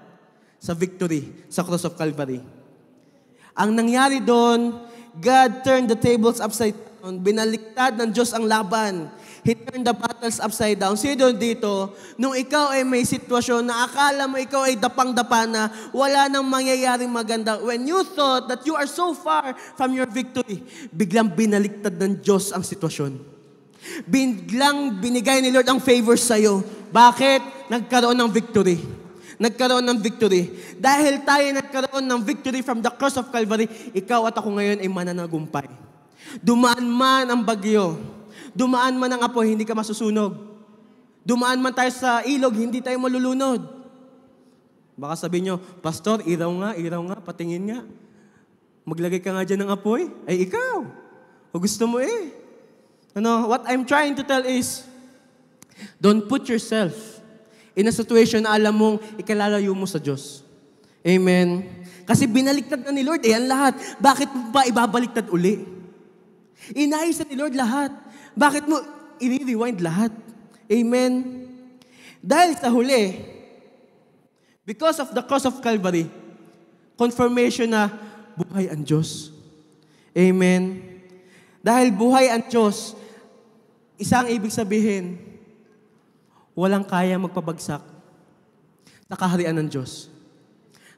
sa victory, sa cross of Calvary. Ang nangyari doon, God turned the tables upside down. Binaliktad ng Diyos ang laban. He turned the battles upside down. Sino dito, nung ikaw ay may sitwasyon na akala mo ikaw ay dapang-dapa na wala nang mangyayaring maganda, when you thought that you are so far from your victory, biglang binaliktad ng Diyos ang sitwasyon. Biglang binigay ni Lord ang favor sa'yo. Bakit? Nagkaroon ng victory. Nagkaroon ng victory. Dahil tayo nagkaroon ng victory from the cross of Calvary, ikaw at ako ngayon ay mananagumpay. Dumaan man ang bagyo, dumaan man ang apoy, hindi ka masusunog. Dumaan man tayo sa ilog, hindi tayo malulunod. Baka sabihin nyo, Pastor, iraw nga, patingin nga. Maglagay ka nga dyan ng apoy. Ay, ikaw. O gusto mo eh. What I'm trying to tell is, don't put yourself in a situation na alam mong ikalalayo mo sa Diyos. Amen. Kasi binaliktad na ni Lord ang lahat. Bakit mo ba ibabaliktad uli? Inayos na ni Lord lahat. Bakit mo i-rewind lahat? Amen. Dahil sa huli, because of the cross of Calvary, confirmation na buhay ang Diyos. Amen. Dahil buhay ang Diyos, Isang ibig sabihin, walang kaya magpabagsak sa kaharian ng Diyos.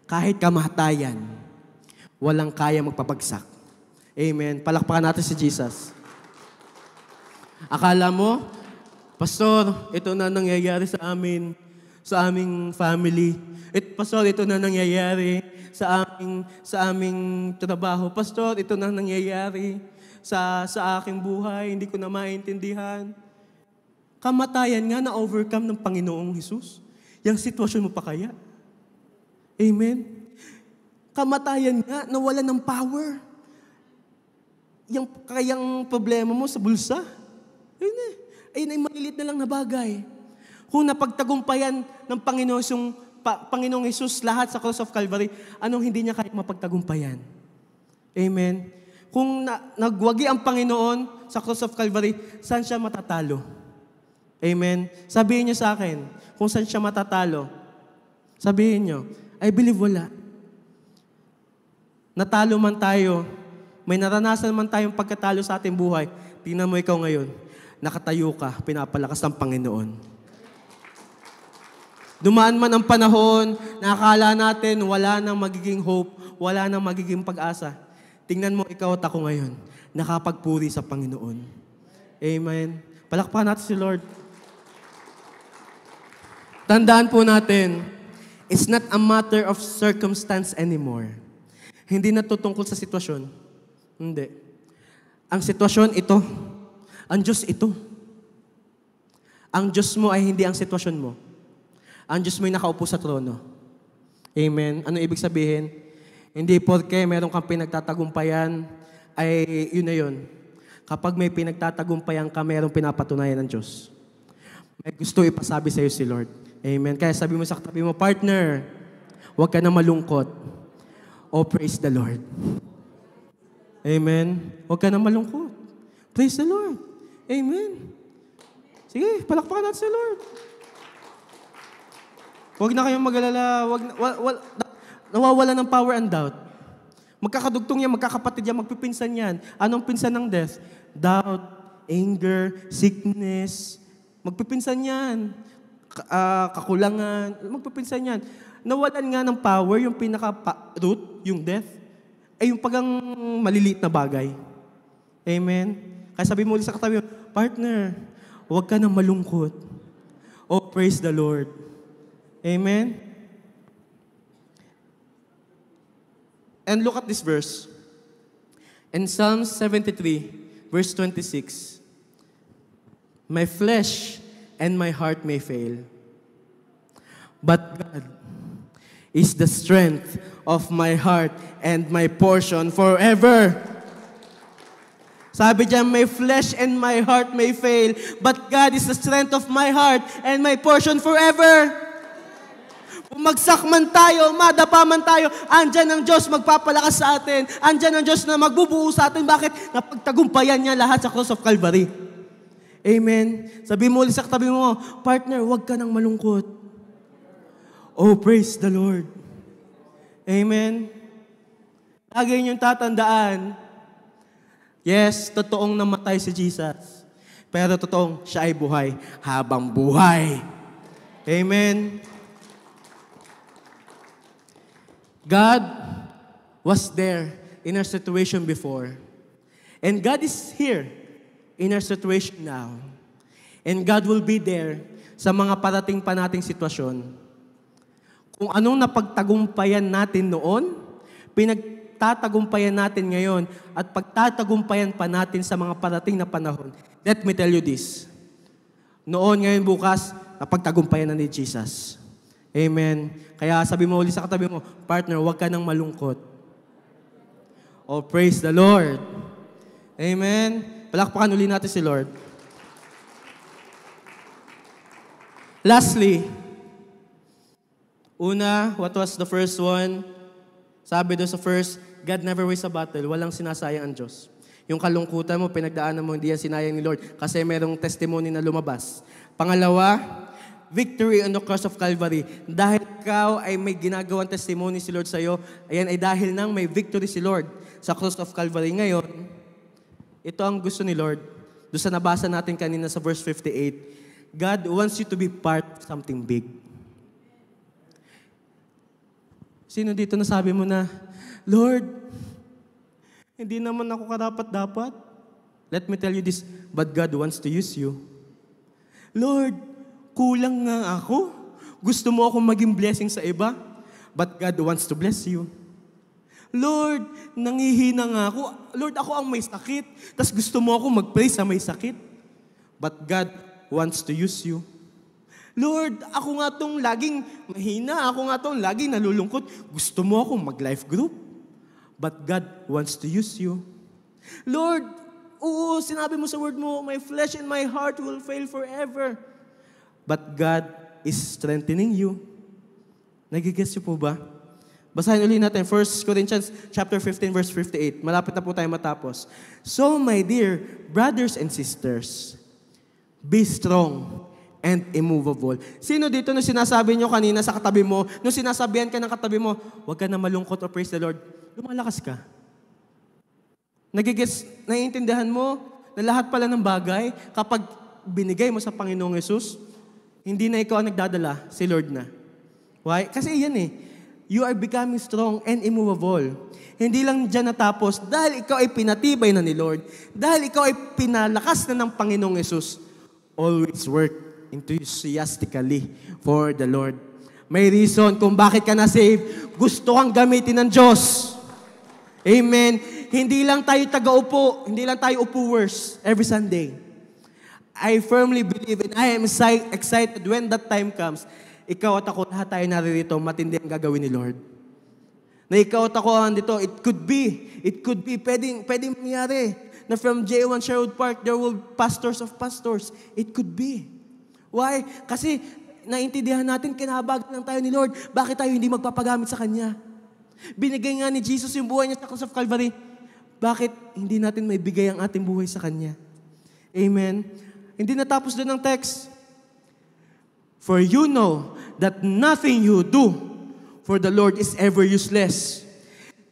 Kahit kamatayan, walang kaya magpabagsak. Amen. Palakpakan natin si Jesus. Akala mo, Pastor, ito na nangyayari sa amin, sa aming family. Pastor, ito na nangyayari sa aming trabaho. Pastor, ito na nangyayari sa aking buhay. Hindi ko na maintindihan. Kamatayan nga na-overcome ng Panginoong Hesus. Yang sitwasyon mo pa kaya? Amen? Kamatayan nga, nawala ng power. Yung kayang problema mo sa bulsa. Ayun ay malilit na lang na bagay. Kung napagtagumpayan ng Panginoong Hesus lahat sa cross of Calvary, anong hindi niya kaya mapagtagumpayan? Amen? Kung nagwagi ang Panginoon sa cross of Calvary, saan siya matatalo? Amen? Sabihin niyo sa akin, kung saan siya matatalo, sabihin niyo, I believe wala. Natalo man tayo, may naranasan man tayong pagkatalo sa ating buhay, tingnan mo ikaw ngayon, nakatayo ka, pinapalakas ng Panginoon. Dumaan man ang panahon, nakakala natin wala nang magiging hope, wala nang magiging pag-asa. Tingnan mo ikaw at ako ngayon, nakapagpuri sa Panginoon. Amen. Palakpakan natin si Lord. Tandaan po natin, it's not a matter of circumstance anymore. Hindi na tutungkol sa sitwasyon. Hindi. Ang sitwasyon ito. Ang Diyos ito. Ang Diyos mo ay hindi ang sitwasyon mo. Ang Diyos mo ay nakaupo sa trono. Amen. Ano ibig sabihin? Hindi porke meron kang pinagtatagumpayan, ay yun na yun. Kapag may pinagtatagumpayan ka, merong pinapatunayan ng Diyos. May gusto ipasabi sa iyo si Lord. Amen. Kaya sabi mo sa katabi mo, partner, huwag ka na malungkot. Oh, praise the Lord. Amen. Huwag ka na malungkot. Praise the Lord. Amen. Sige, palakpakan natin sa Lord. Huwag na kayong mag-alala. Nawawala ng power and doubt. Magkakadugtong yan, magkakapatid yan, magpipinsan yan. Anong pinsan ng death? Doubt, anger, sickness. Magpipinsan yan. Kakulangan. Magpipinsan yan. Nawalan nga ng power, yung pinaka-root, yung death, ay yung pagang maliliit na bagay. Amen? Kaya sabi mo ulit sa katabi, partner, huwag ka nang malungkot. Oh, praise the Lord. Amen? And look at this verse. In Psalm 73, verse 26, my flesh and my heart may fail, but God is the strength of my heart and my portion forever. Sabi diyan, my flesh and my heart may fail, but God is the strength of my heart and my portion forever. Bumagsak man tayo, madapa man tayo, andyan ang Diyos magpapalakas sa atin. Andyan ang Diyos na magbubuo sa atin. Bakit? Napagtagumpayan niya lahat sa cross of Calvary. Amen. Sabi mo ulit sa katabi mo, partner, huwag ka nang malungkot. Oh, praise the Lord. Amen. Lagi niyong tatandaan, yes, totoong namatay si Jesus. Pero totoong siya ay buhay habang buhay. Amen. God was there in our situation before. And God is here in our situation now. And God will be there sa mga parating pa nating sitwasyon. Kung anong napagtagumpayan natin noon, pinagtatagumpayan natin ngayon, at pagtatagumpayan pa natin sa mga parating na panahon. Let me tell you this. Noon, ngayon, bukas, napagtagumpayan na ni Jesus. Amen. Kaya sabi mo ulit sa katabi mo, partner, huwag ka nang malungkot. Oh, praise the Lord. Amen. Palakpakan uli natin si Lord. Lastly, una, what was the first one? Sabi doon sa first, God never wastes a battle. Walang sinasayang ang Diyos. Yung kalungkutan mo, pinagdaanan mo, hindi yan sinayang ni Lord kasi merong testimony na lumabas. Pangalawa, victory on the cross of Calvary. Dahil ikaw ay may ginagawang testimony si Lord sa'yo, ayan ay dahil nang may victory si Lord sa cross of Calvary. Ngayon, ito ang gusto ni Lord. Doon sa nabasa natin kanina sa verse 58, God wants you to be part of something big. Sino dito nasabi mo na, Lord, hindi naman ako karapat-dapat. Let me tell you this, but God wants to use you. Lord, kulang nga ako. Gusto mo akong maging blessing sa iba, but God wants to bless you. Lord, nangihina nga ako. Lord, ako ang may sakit. Tas gusto mo ako mag-pray sa may sakit. But God wants to use you. Lord, ako nga tong laging mahina. Ako nga tong laging nalulungkot. Gusto mo akong mag-life group. But God wants to use you. Lord, oo, sinabi mo sa word mo, my flesh and my heart will fail forever. But God is strengthening you. Nagigets niyo po ba? Basahin ulit natin, 1 Corinthians chapter 15, verse 58. Malapit na po tayo matapos. So, my dear brothers and sisters, be strong and immovable. Sino dito nung sinasabi nyo kanina sa katabi mo, nung sinasabihan ka ng katabi mo, huwag ka na malungkot o praise the Lord, lumalakas ka. Naiintindihan mo na lahat pala ng bagay, kapag binigay mo sa Panginoong Yesus, hindi na ikaw ang nagdadala, si Lord na. Why? Kasi yan eh. You are becoming strong and immovable. Hindi lang dyan natapos, dahil ikaw ay pinatibay na ni Lord, dahil ikaw ay pinalakas na ng Panginoong Yesus, always work enthusiastically for the Lord. May reason kung bakit ka na-save. Gusto kang gamitin ng Diyos. Amen. Hindi lang tayo taga-upo, hindi lang tayo upuwers every Sunday. I firmly believe and I am excited when that time comes. Ikaw at ako, lahat tayo naririto, matindi ang gagawin ni Lord. Na ikaw at ako dito, it could be, pwedeng mangyari, na from J1 Sherwood Park, there will pastors of pastors. It could be. Why? Kasi, naintindihan natin, kinahabagan lang tayo ni Lord. Bakit tayo hindi magpapagamit sa Kanya? Binigay nga ni Jesus yung buhay niya sa cross of Calvary. Bakit hindi natin maibigay ang ating buhay sa Kanya? Amen? Hindi natapos doon ang text. For you know that nothing you do for the Lord is ever useless.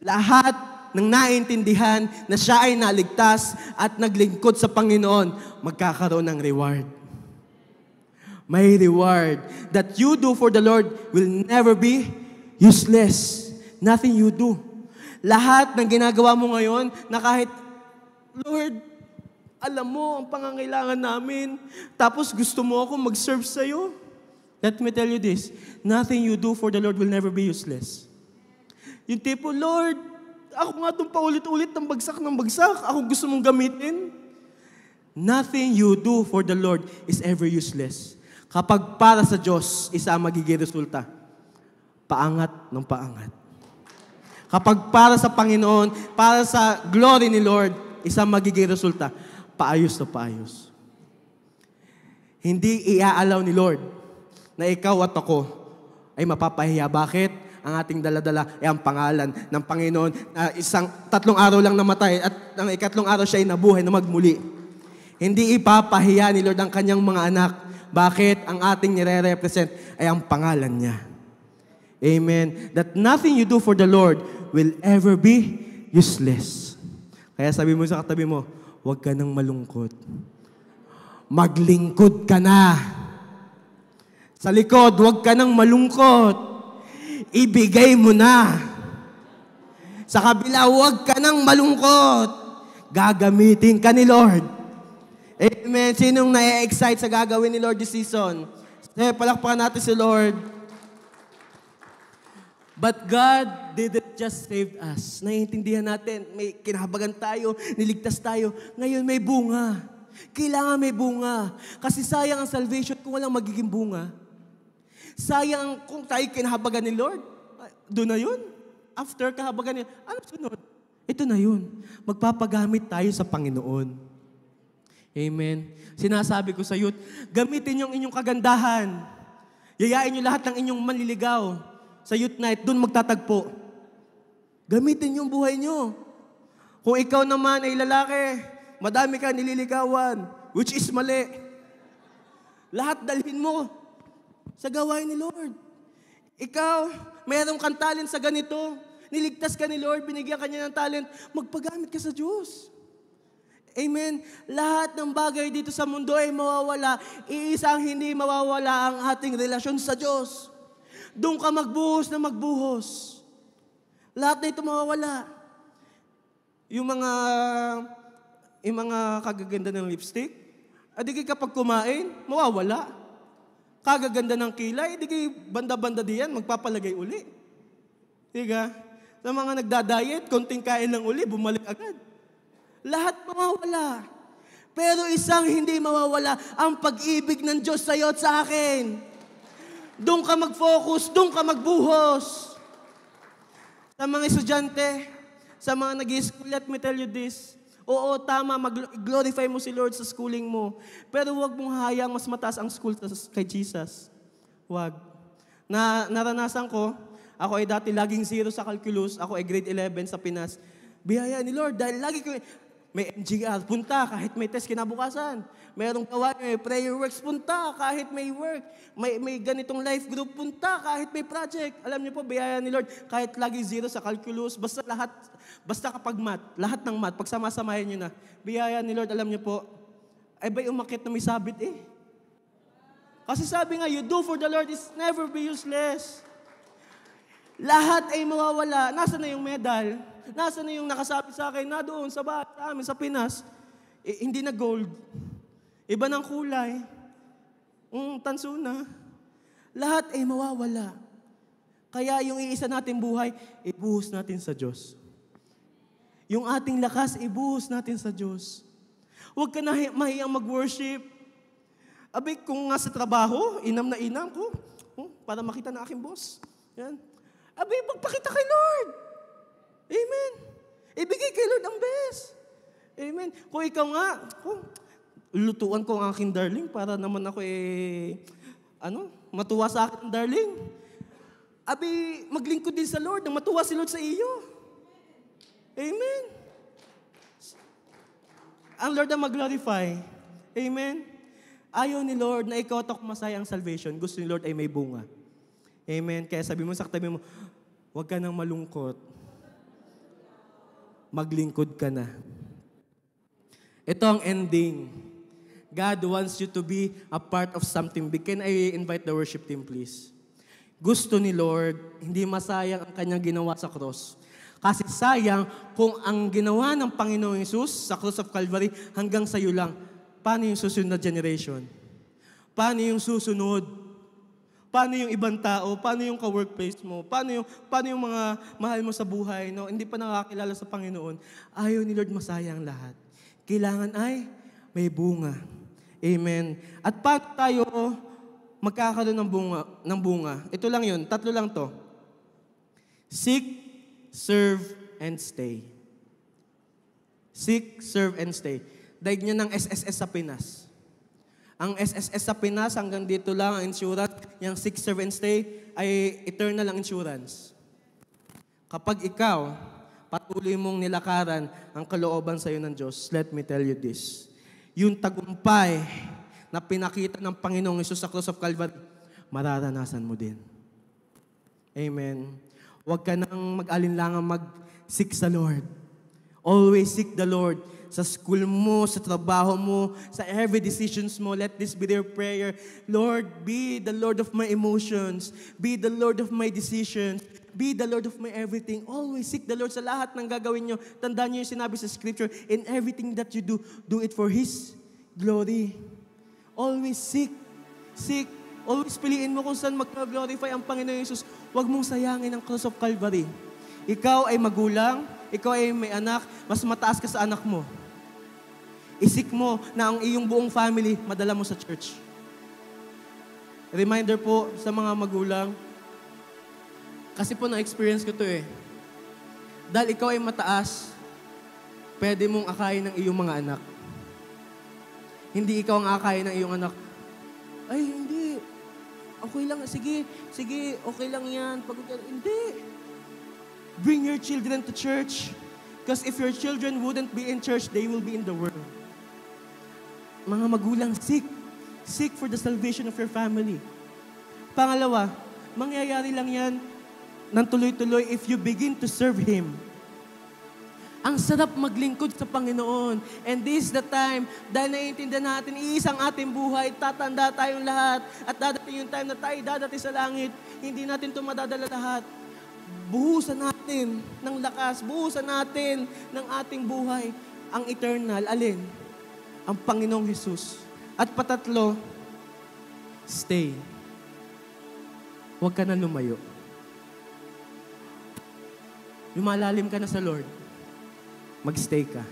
Lahat ng naintindihan na siya ay naligtas at naglingkod sa Panginoon, magkakaroon ng reward. May reward. That you do for the Lord will never be useless. Nothing you do. Lahat ng ginagawa mo ngayon, na kahit, Lord, alam mo ang pangangailangan namin, tapos gusto mo ako mag-serve sa'yo. Let me tell you this, nothing you do for the Lord will never be useless. Yung tipo, Lord, ako nga itong paulit-ulit ng bagsak, ako gusto mong gamitin. Nothing you do for the Lord is ever useless. Kapag para sa Diyos, isa ang magiging resulta. Paangat ng paangat. Kapag para sa Panginoon, para sa glory ni Lord, isa ang magiging resulta. Paayos na paayos. Hindi iaalaw ni Lord na ikaw at ako ay mapapahiya. Bakit? Ang ating daladala ay ang pangalan ng Panginoon na 3 araw lang namatay at ang 4 araw siya ay nabuhay na magmuli. Hindi ipapahiya ni Lord ang kanyang mga anak. Bakit? Ang ating nire-represent ay ang pangalan niya. Amen. That nothing you do for the Lord will ever be useless. Kaya sabi mo sa katabi mo, huwag ka nang malungkot. Maglingkod ka na. Sa likod, huwag ka nang malungkot. Ibigay mo na. Sa kabila, huwag ka nang malungkot. Gagamitin ka ni Lord. Amen. Sinong na-excite sa gagawin ni Lord this season? Palakpakan natin si Lord. But God didn't just save us. Naiintindihan natin, may kinahabagan tayo, niligtas tayo. Ngayon may bunga. Kailangan may bunga. Kasi sayang ang salvation kung walang magiging bunga. Sayang kung tayo kinahabagan ni Lord. Doon na yun. After kahabagan niya, ano sunod? Ito na yun. Magpapagamit tayo sa Panginoon. Amen. Sinasabi ko sa youth, gamitin yung inyong kagandahan. Yayain nyo lahat ng inyong manliligaw. Sa youth night, doon magtatagpo. Gamitin yung buhay nyo. Kung ikaw naman ay lalaki, madami ka nililigawan, which is mali. Lahat dalhin mo sa gawain ni Lord. Ikaw, mayroong kang talent sa ganito. Niligtas ka ni Lord, binigyan ka niya ng talent. Magpagamit ka sa Diyos. Amen? Lahat ng bagay dito sa mundo ay mawawala. Iisang hindi mawawala ang ating relasyon sa Diyos. Doon ka magbuhos na magbuhos. Lahat na ito mawawala. Yung mga kagaganda ng lipstick, di kapag kumain, mawawala. Kagaganda ng kilay, di banda-banda diyan, magpapalagay uli. Diga? Sa mga nagda-diet, konting kain lang uli, bumalik agad. Lahat mawawala. Pero isang hindi mawawala, ang pag-ibig ng Diyos sa iyo at sa akin. Doon ka mag-focus, doon ka magbuhos. Sa mga estudyante, sa mga nag-i-school, let me tell you this. Oo, tama, mag-glorify mo si Lord sa schooling mo. Pero huwag mong hayang mas mataas ang school kay Jesus. Huwag. Naranasan ko, ako ay dati laging 0 sa calculus, ako ay grade 11 sa Pinas. Biyaya ni Lord, dahil lagi ko, may MGR, punta kahit may test kinabukasan. Merong gawain, may prayer works, punta kahit may work. May ganitong life group, punta kahit may project. Alam niyo po, biyaya ni Lord, kahit lagi 0 sa calculus, basta kapag math, lahat ng math, pagsama-samahin niyo na, biyaya ni Lord, alam niyo po, ay ba'y umakit na may sabit eh. Kasi sabi nga, you do for the Lord is never be useless. Lahat ay mawawala. Nasaan na yung medal? Nasaan na yung nakasabi sa akin na doon sa bahay, sa amin, sa Pinas? Hindi na gold. Iba ng kulay. Tanso na. Lahat ay mawawala. Kaya yung iisa nating buhay, ibuhos natin sa Diyos. Yung ating lakas, ibuhos natin sa Diyos. Huwag ka na mahiyang mag-worship. Abay, kung nga sa trabaho, inam na inam ko, para makita na aking boss. Yan. Abay, magpakita kay Lord. Amen. Ibigay kay Lord ang best. Amen. Kung ikaw nga, lutuan ko ang aking darling para naman ako matuwa sa akin darling. Abi, maglingkod din sa Lord, nang matuwa si Lord sa iyo. Amen. Ang Lord ang mag-glorify. Amen. Ayaw ni Lord na ikaw at ako masaya ang salvation. Gusto ni Lord ay may bunga. Amen. Kaya sabi mo sa katabi mo, huwag ka nang malungkot. Maglingkod ka na. Ito ang ending. God wants you to be a part of something big. Can I invite the worship team, please? Gusto ni Lord, hindi masayang ang kanyang ginawa sa cross. Kasi sayang kung ang ginawa ng Panginoong Hesus sa cross of Calvary hanggang sa iyo lang. Paano yung susunod na generation? Paano yung susunod? Paano yung ibang tao? Paano yung ka-workplace mo? Paano yung mga mahal mo sa buhay? No? Hindi pa nakakilala sa Panginoon. Ayaw ni Lord masayang lahat. Kailangan ay may bunga. Amen. At paano tayo magkakaroon ng bunga? Ito lang yun. 3 lang to. Seek, serve, and stay. Seek, serve, and stay. Daig niya ng SSS sa Pinas. Ang SSS sa Pinas, hanggang dito lang ang insurance. Yung seek, serve, and stay ay eternal ang insurance. Kapag ikaw, patuloy mong nilakaran ang kalooban sa iyo ng Diyos, let me tell you this. Yung tagumpay na pinakita ng Panginoong Hesus sa cross of Calvary, mararanasan mo din. Amen. Huwag ka nang mag-alinlangang mag-seek sa Lord. Always seek the Lord. Sa school mo, sa trabaho mo, sa every decisions mo, let this be their prayer. Lord, be the Lord of my emotions. Be the Lord of my decisions. Be the Lord of my everything. Always seek the Lord sa lahat ng gagawin nyo. Tandaan nyo yung sinabi sa Scripture, in everything that you do, do it for His glory. Always seek. Seek. Always piliin mo kung saan mag-glorify ang Panginoon Jesus. Huwag mong sayangin ang cross of Calvary. Ikaw ay magulang, ikaw ay may anak, mas mataas ka sa anak mo. Isik mo na ang iyong buong family, madala mo sa church. Reminder po sa mga magulang, kasi po na-experience ko to Dahil ikaw ay mataas, pwede mong akayin ng iyong mga anak. Hindi ikaw ang akayin ng iyong anak. Ay, hindi. Okay lang. Sige, okay lang yan. Hindi. Bring your children to church. Because if your children wouldn't be in church, they will be in the world. Mga magulang, seek. Seek for the salvation of your family. Pangalawa, mangyayari lang yan ng tuloy-tuloy if you begin to serve Him. Ang sarap maglingkod sa Panginoon. And this is the time, dahil naiintindihan natin, iisang ating buhay, tatanda tayong lahat, at dadating yung time na tayo dadating sa langit, hindi natin ito madadala lahat. Buhusan natin ng lakas, buhusan natin ng ating buhay, ang eternal, alin? Ang Panginoong Jesus. At patatlo, stay. Huwag ka na lumayo. Lumalalim ka na sa Lord. Magstay ka.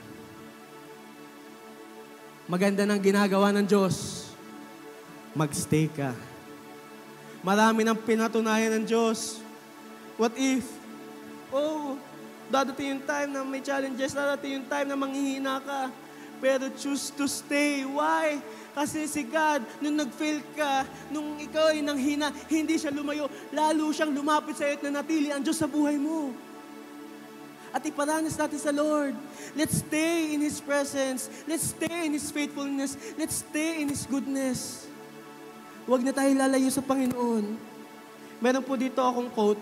Maganda ng ginagawa ng Diyos. Magstay ka. Marami nang pinatunayan ng Diyos. What if? Oh, dadating yung time na may challenges, dadating yung time na manghihina ka. Pero choose to stay. Why? Kasi si God, nung nag-fail ka, nung ikaw ay nanghina, hindi siya lumayo. Lalo siyang lumapit sa iyo at nanatili ang Diyos sa buhay mo. At iparanas natin sa Lord. Let's stay in His presence. Let's stay in His faithfulness. Let's stay in His goodness. Huwag na tayo lalayo sa Panginoon. Meron po dito akong quote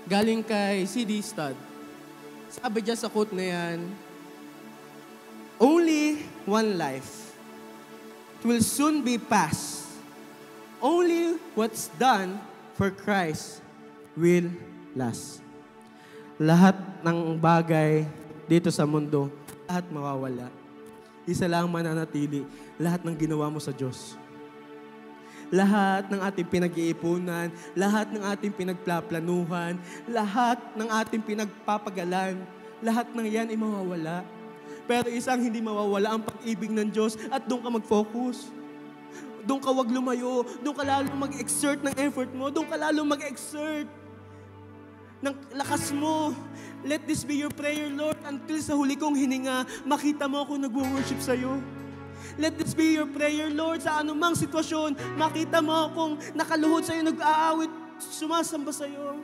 galing kay C.D. Studd. Sabi dyan sa quote na yan, only one life. It will soon be past. Only what's done for Christ will last. Lahat ng bagay dito sa mundo, lahat mawawala. Isa lang mananatili, lahat ng ginawa mo sa Diyos. Lahat ng ating pinag-iipunan, lahat ng ating pinagplaplanuhan, lahat ng ating pinagpapagalan, lahat ng yan ay mawawala. Pero isang hindi mawawala, ang pag-ibig ng Diyos, at doon ka mag-focus. Doon ka wag lumayo, doon ka lalo mag-exert ng effort mo, doon ka lalo mag-exert ng lakas mo. Let this be your prayer, Lord, until sa huli kong hininga, makita mo ako nag-worship sa'yo. Let this be your prayer, Lord, sa anumang sitwasyon, makita mo akong nakaluhod sa'yo, nag-aawit, sumasamba sa'yo.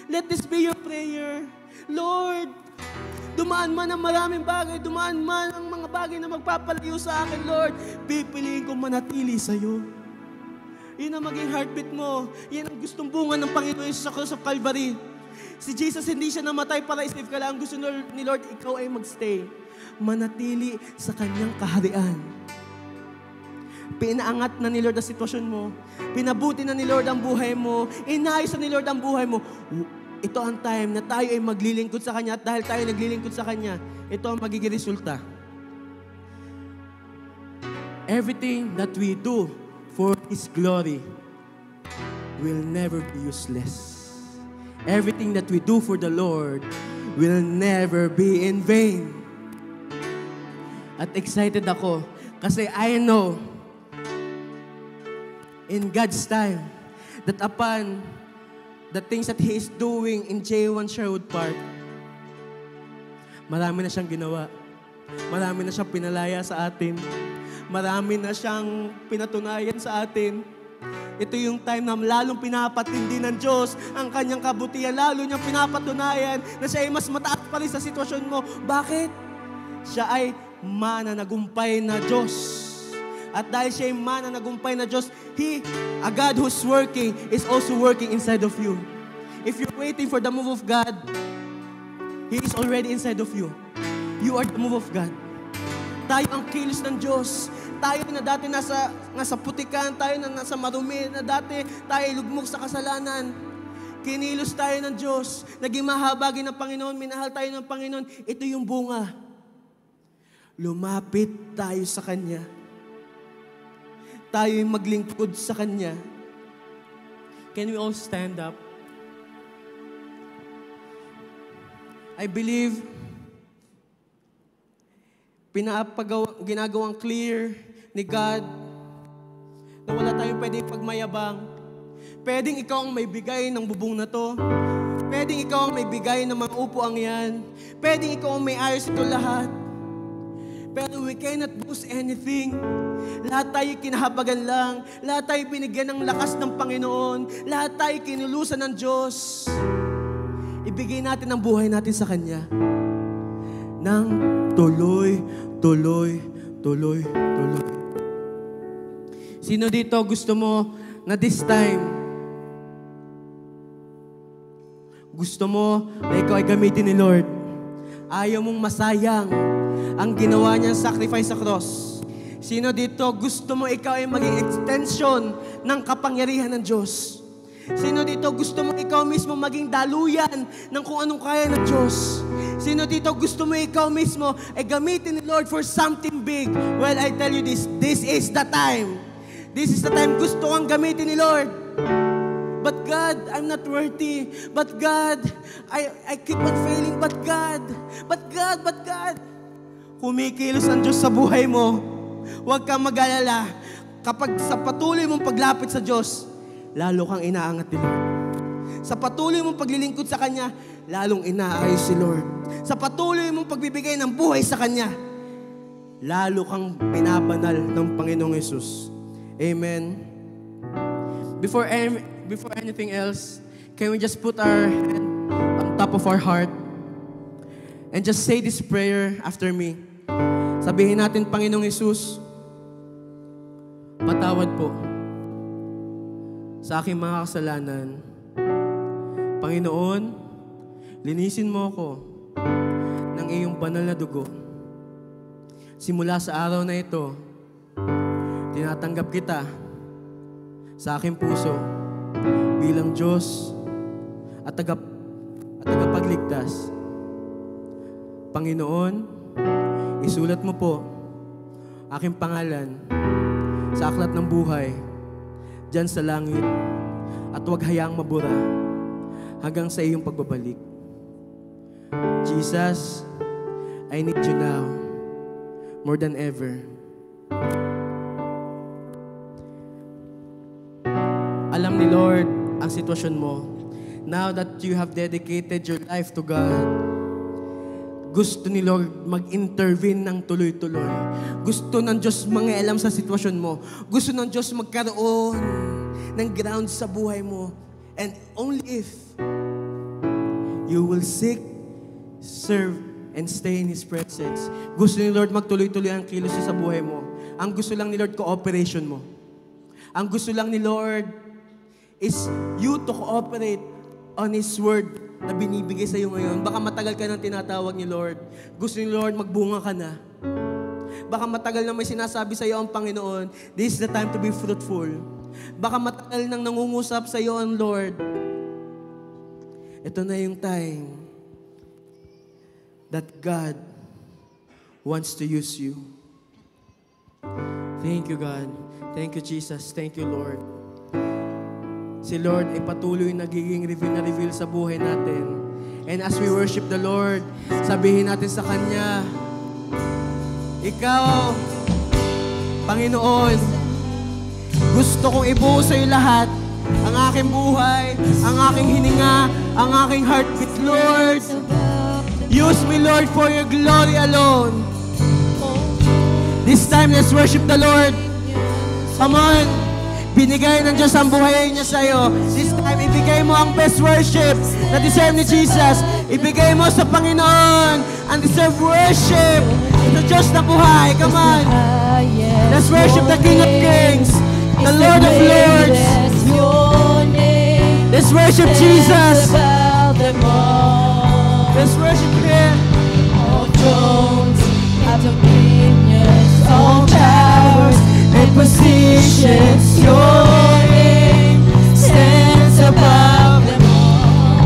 Let this be your prayer. Lord, dumaan man ang maraming bagay, dumaan man ang mga bagay na magpapalayo sa akin, Lord, pipiliin kong manatili sa'yo. Yun ang maging heartbeat mo. Yan ang gustong bunga ng Panginoon sa cross of Calvary. Si Jesus, hindi siya namatay para i-save ka lang. Gusto ni Lord, ikaw ay magstay. Manatili sa kanyang kaharian. Pinaangat na ni Lord ang sitwasyon mo. Pinabuti na ni Lord ang buhay mo. Inayos na ni Lord ang buhay mo. Ito ang time na tayo ay maglilingkod sa Kanya. At dahil tayo naglilingkod sa Kanya, ito ang magiging resulta. Everything that we do for His glory will never be useless. Everything that we do for the Lord will never be in vain. At excited ako kasi I know in God's time that upon the things that He is doing in J1 Sherwood Park, marami na siyang ginawa. Marami na siyang pinalaya sa atin. Marami na siyang pinatunayan sa atin. Ito yung time na lalong pinapatindi ng Diyos ang kanyang kabutihan. Lalo niyang pinapatunayan na siya ay mas mataas pa rin sa sitwasyon mo. Bakit? Siya ay mananagumpay na Diyos. At dahil siya ay mananagumpay na Diyos, a God who's working, is also working inside of you. If you're waiting for the move of God, He is already inside of you. You are the move of God. Tayo ang kilos ng Diyos. Tayo na dati nasa putikan, tayo na nasa marumi, na dati tayo lugmok sa kasalanan. Kinilos tayo ng Diyos. Naging mahabagin ng Panginoon, minahal tayo ng Panginoon. Ito yung bunga. Lumapit tayo sa Kanya. Tayo yung maglingkod sa Kanya. Can we all stand up? I believe ginagawang clear ni God na wala tayong pwedeng pagmayabang. Pwedeng ikaw ang may bigay ng bubong na to. Pwedeng ikaw ang may bigay ng mga upuang yan. Pwedeng ikaw ang may ayos ito lahat. Pero we cannot boast anything. Lahat tayo kinahabagan lang. Lahat tayo binigyan ng lakas ng Panginoon. Lahat tayo kinulusan ng Diyos. Ibigay natin ang buhay natin sa Kanya. Nang tuloy. Sino dito gusto mo na this time, gusto mo na ikaw ay gamitin ni Lord? Ayaw mong masayang ang ginawa niyang sacrifice sa cross. Sino dito gusto mo ikaw ay maging extension ng kapangyarihan ng Diyos? Sino dito gusto mo ikaw mismo maging daluyan ng kung anong kaya ng Diyos? Sino dito gusto mo ikaw mismo ay gamitin ni Lord for something big? Well, I tell you this is the time. This is the time gusto kang gamitin ni Lord. But God, I'm not worthy. But God, I keep on failing. But God, kumikilos ang Diyos sa buhay mo. Huwag kang mag-alala. Kapag sa patuloy mong paglapit sa Diyos, lalo kang inaangat ni Lord. Sa patuloy mong paglilingkod sa Kanya, lalong inaayos si Lord. Sa patuloy mong pagbibigay ng buhay sa Kanya, lalo kang pinabanal ng Panginoong Yesus. Amen. Before anything else, can we just put our hand on top of our heart and just say this prayer after me? Sabihin natin, Panginoong Yesus, patawad po sa aking mga kasalanan. Panginoon, linisin mo ako ng iyong banal na dugo. Simula sa araw na ito, tinatanggap kita sa aking puso bilang Diyos at tagapagligtas. Panginoon, isulat mo po aking pangalan sa aklat ng buhay diyan sa langit at huwag hayaang mabura hanggang sa iyong pagbabalik. Jesus, I need you now more than ever. Alam ni Lord ang sitwasyon mo. Now that you have dedicated your life to God, gusto ni Lord mag-intervene ng tuloy-tuloy. Gusto ng Diyos mangialam sa sitwasyon mo. Gusto ng Diyos magkaroon ng ground sa buhay mo. And only if you will seek, serve, and stay in His presence. Gusto ni Lord magtuloy-tuloy ang kilos sa buhay mo. Ang gusto lang ni Lord, cooperation mo. Ang gusto lang ni Lord is you to cooperate on His Word na binibigay sa iyo ngayon. Baka matagal ka nang tinatawag ni Lord. Gusto ni Lord, magbunga ka na. Baka matagal na may sinasabi sa iyo ang Panginoon, this is the time to be fruitful. Baka matagal nang nangungusap sa iyo ang Lord. Ito na yung time that God wants to use you. Thank you, God. Thank you, Jesus. Thank you, Lord. Si Lord ay patuloy nagiging reveal sa buhay natin. And as we worship the Lord, sabihin natin sa Kanya, Ikaw, Panginoon, gusto kong ibuo sa iyo lahat, ang aking buhay, ang aking hininga, ang aking heartbeat, Lord. Use me, Lord, for your glory alone. This time, let's worship the Lord. Come on. Binigay ng Diyos ang buhay niya sa'yo. This time, ibigay mo ang best worship na deserve ni Jesus. Ibigay mo sa Panginoon ang deserve worship sa Diyos na buhay. Come on. Let's worship the King of Kings, the Lord of Lords. Let's worship Jesus. Let's worship Him. All thrones, all dominions, all powers and positions, your name stands above them all.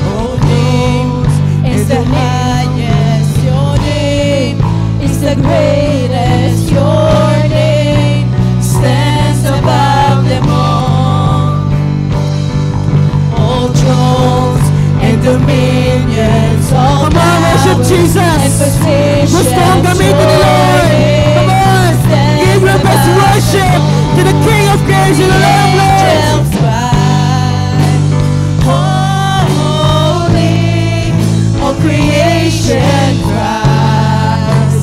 Your name is the highest, your name is the greatest, your name stands above them all. All thrones and dominions, all Come on, worship powers Jesus. and positions, Gusto ang gamitin ni Lord. Come on. Give your best worship to the King of Kings and the Lord of Lords. Holy, all creation cries.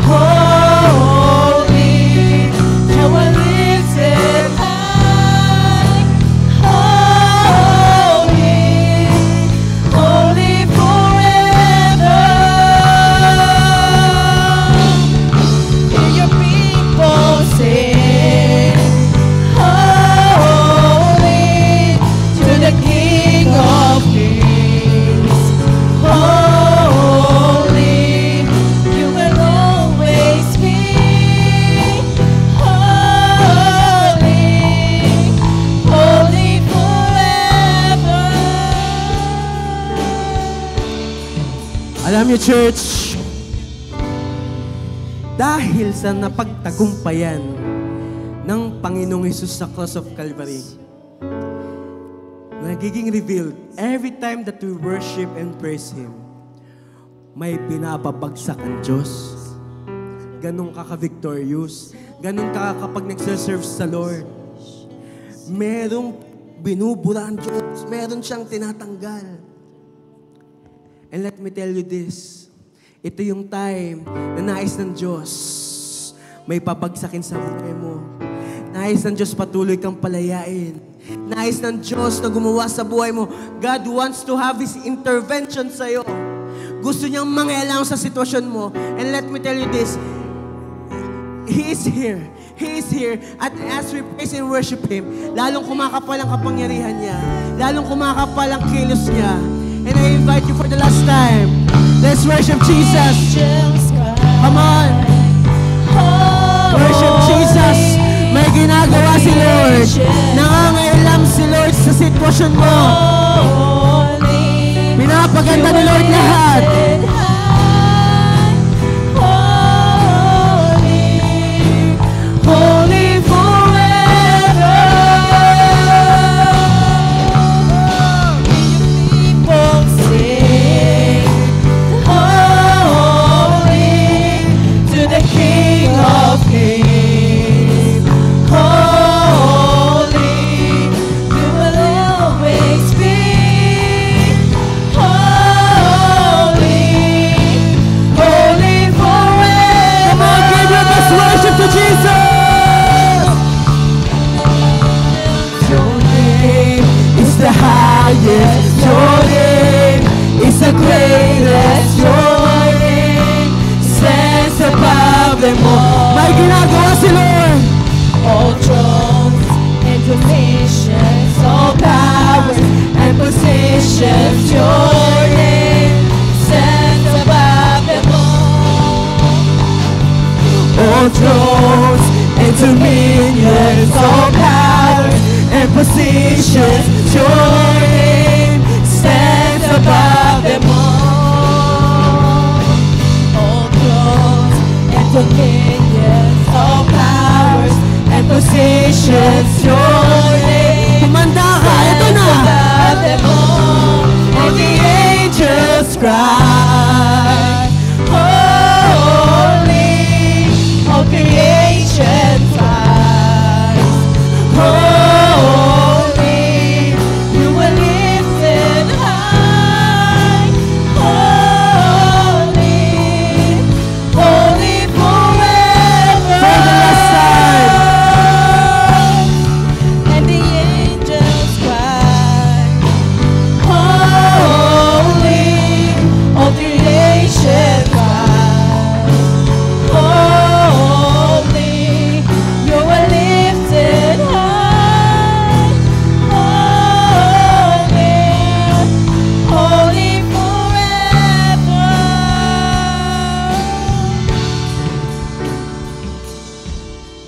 Holy, you are lifted high. Holy, holy forever. Hear your people sing. Holy to the King of Kings. Holy Alam niyo, church, dahil sa napagtagumpayan ng Panginoong Hesus sa cross of Calvary, nagiging revealed every time that we worship and praise Him, may pinapabagsak ang Diyos. Ganun ka ka-victorious. Ganun ka kapag nagsaserve sa Lord. Merong binubura ang Diyos. Meron siyang tinatanggal. And let me tell you this. Ito yung time na nais ng Diyos may pabagsakin sa buhay mo. Nais ng Diyos patuloy kang palayain. Nais ng Diyos na gumawa sa buhay mo. God wants to have His intervention sa'yo. Gusto niyang mangialam sa sitwasyon mo. And let me tell you this. He is here. He is here. At as we praise and worship Him, lalong kumakapal ang kapangyarihan niya. Lalong kumakapal ang kilos niya. And I invite you for the last time. Let's worship Jesus. Come on. Worship Jesus. May ginagawa si Lord. Nangangailam si Lord sa sitwasyon mo. Pinapaganda ni Lord lahat. Holy forever. People sing, holy to the King of Kings. Holy, you will always be. Holy, holy forever. Come on, give your best worship to Jesus. The highest, your name is the greatest, your name stands above them all. May ginagawa si Lord. All thrones and dominions, all powers and positions, your name stands above them all. All thrones and dominions, all powers and positions, your name stands above them all. All thrones and dominions, all powers and positions, your name Kumanda ka, ito na. stands above them all. And the angels cry, holy, all creation cries, holy, you were lifted high, holy, holy forever. For the last time. And the angels cry, holy, all creation cries, holy, you were lifted high, holy, holy forever.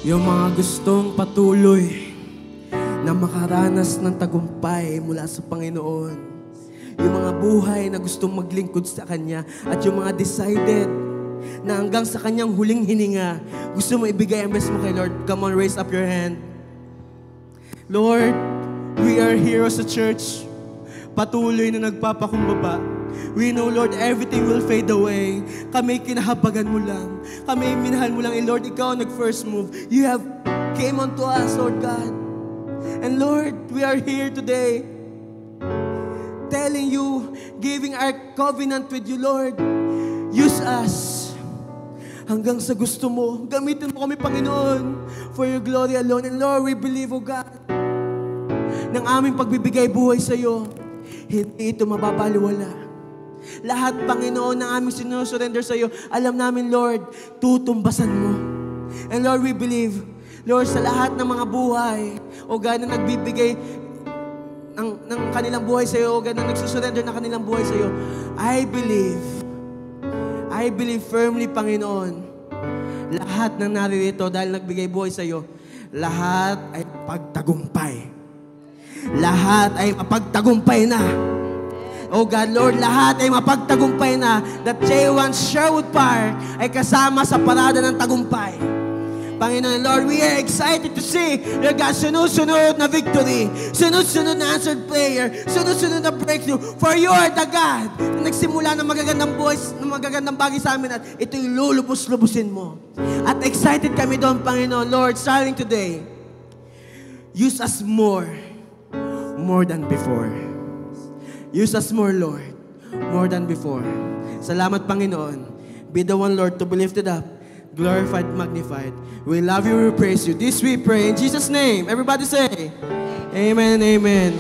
Yung mga gustong patuloy na makaranas ng tagumpay mula sa Panginoon. Yung mga buhay na gustong maglingkod sa Kanya. At yung mga decided na hanggang sa Kanyang huling hininga, gusto mo ibigay ang best mo kay Lord. Come on, raise up your hand. Lord, we are here as a church. Patuloy na nagpapakumbaba. We know, Lord, everything will fade away. Kami kinahabagan mo lang. Kami minahal mo lang. And Lord, Ikaw ang nag-first move. You have came unto us, Lord God. And Lord, we are here today telling you, giving our covenant with you, Lord. Use us hanggang sa gusto mo. Gamitin mo kami, Panginoon, for your glory alone. And Lord, we believe, O God, ng aming pagbibigay buhay sa iyo, hindi ito mababaliwala. Lahat, Panginoon, ng aming sinusurrender sa iyo, alam namin, Lord, tutumbasan mo. And Lord, we believe, Lord, sa lahat ng mga buhay, O God, na nagbibigay ng kanilang buhay sa iyo, O God, na nagsusurrender ng kanilang buhay sa iyo, I believe firmly, Panginoon, lahat ng naririto dahil nagbigay buhay sa iyo, lahat ay pagtagumpay. Lahat ay mapagtagumpay na. Oh God, Lord, lahat ay mapagtagumpay na that J1 Sherwood Park ay kasama sa parada ng tagumpay. Panginoon, Lord, we are excited to see, Lord God, sunod-sunod na victory, sunod-sunod na answered prayer, sunod-sunod na breakthrough. For you are the God na nagsimula ng magagandang buhay, ng magagandang bagay sa amin at ito'y lulubos-lubusin mo. At excited kami doon, Panginoon, Lord, starting today, use us more than before. Use us more, Lord, more than before. Salamat, Panginoon. Be the one, Lord, to be lifted up, glorified, magnified. We love you, we praise you. This we pray in Jesus' name. Everybody say, amen, amen.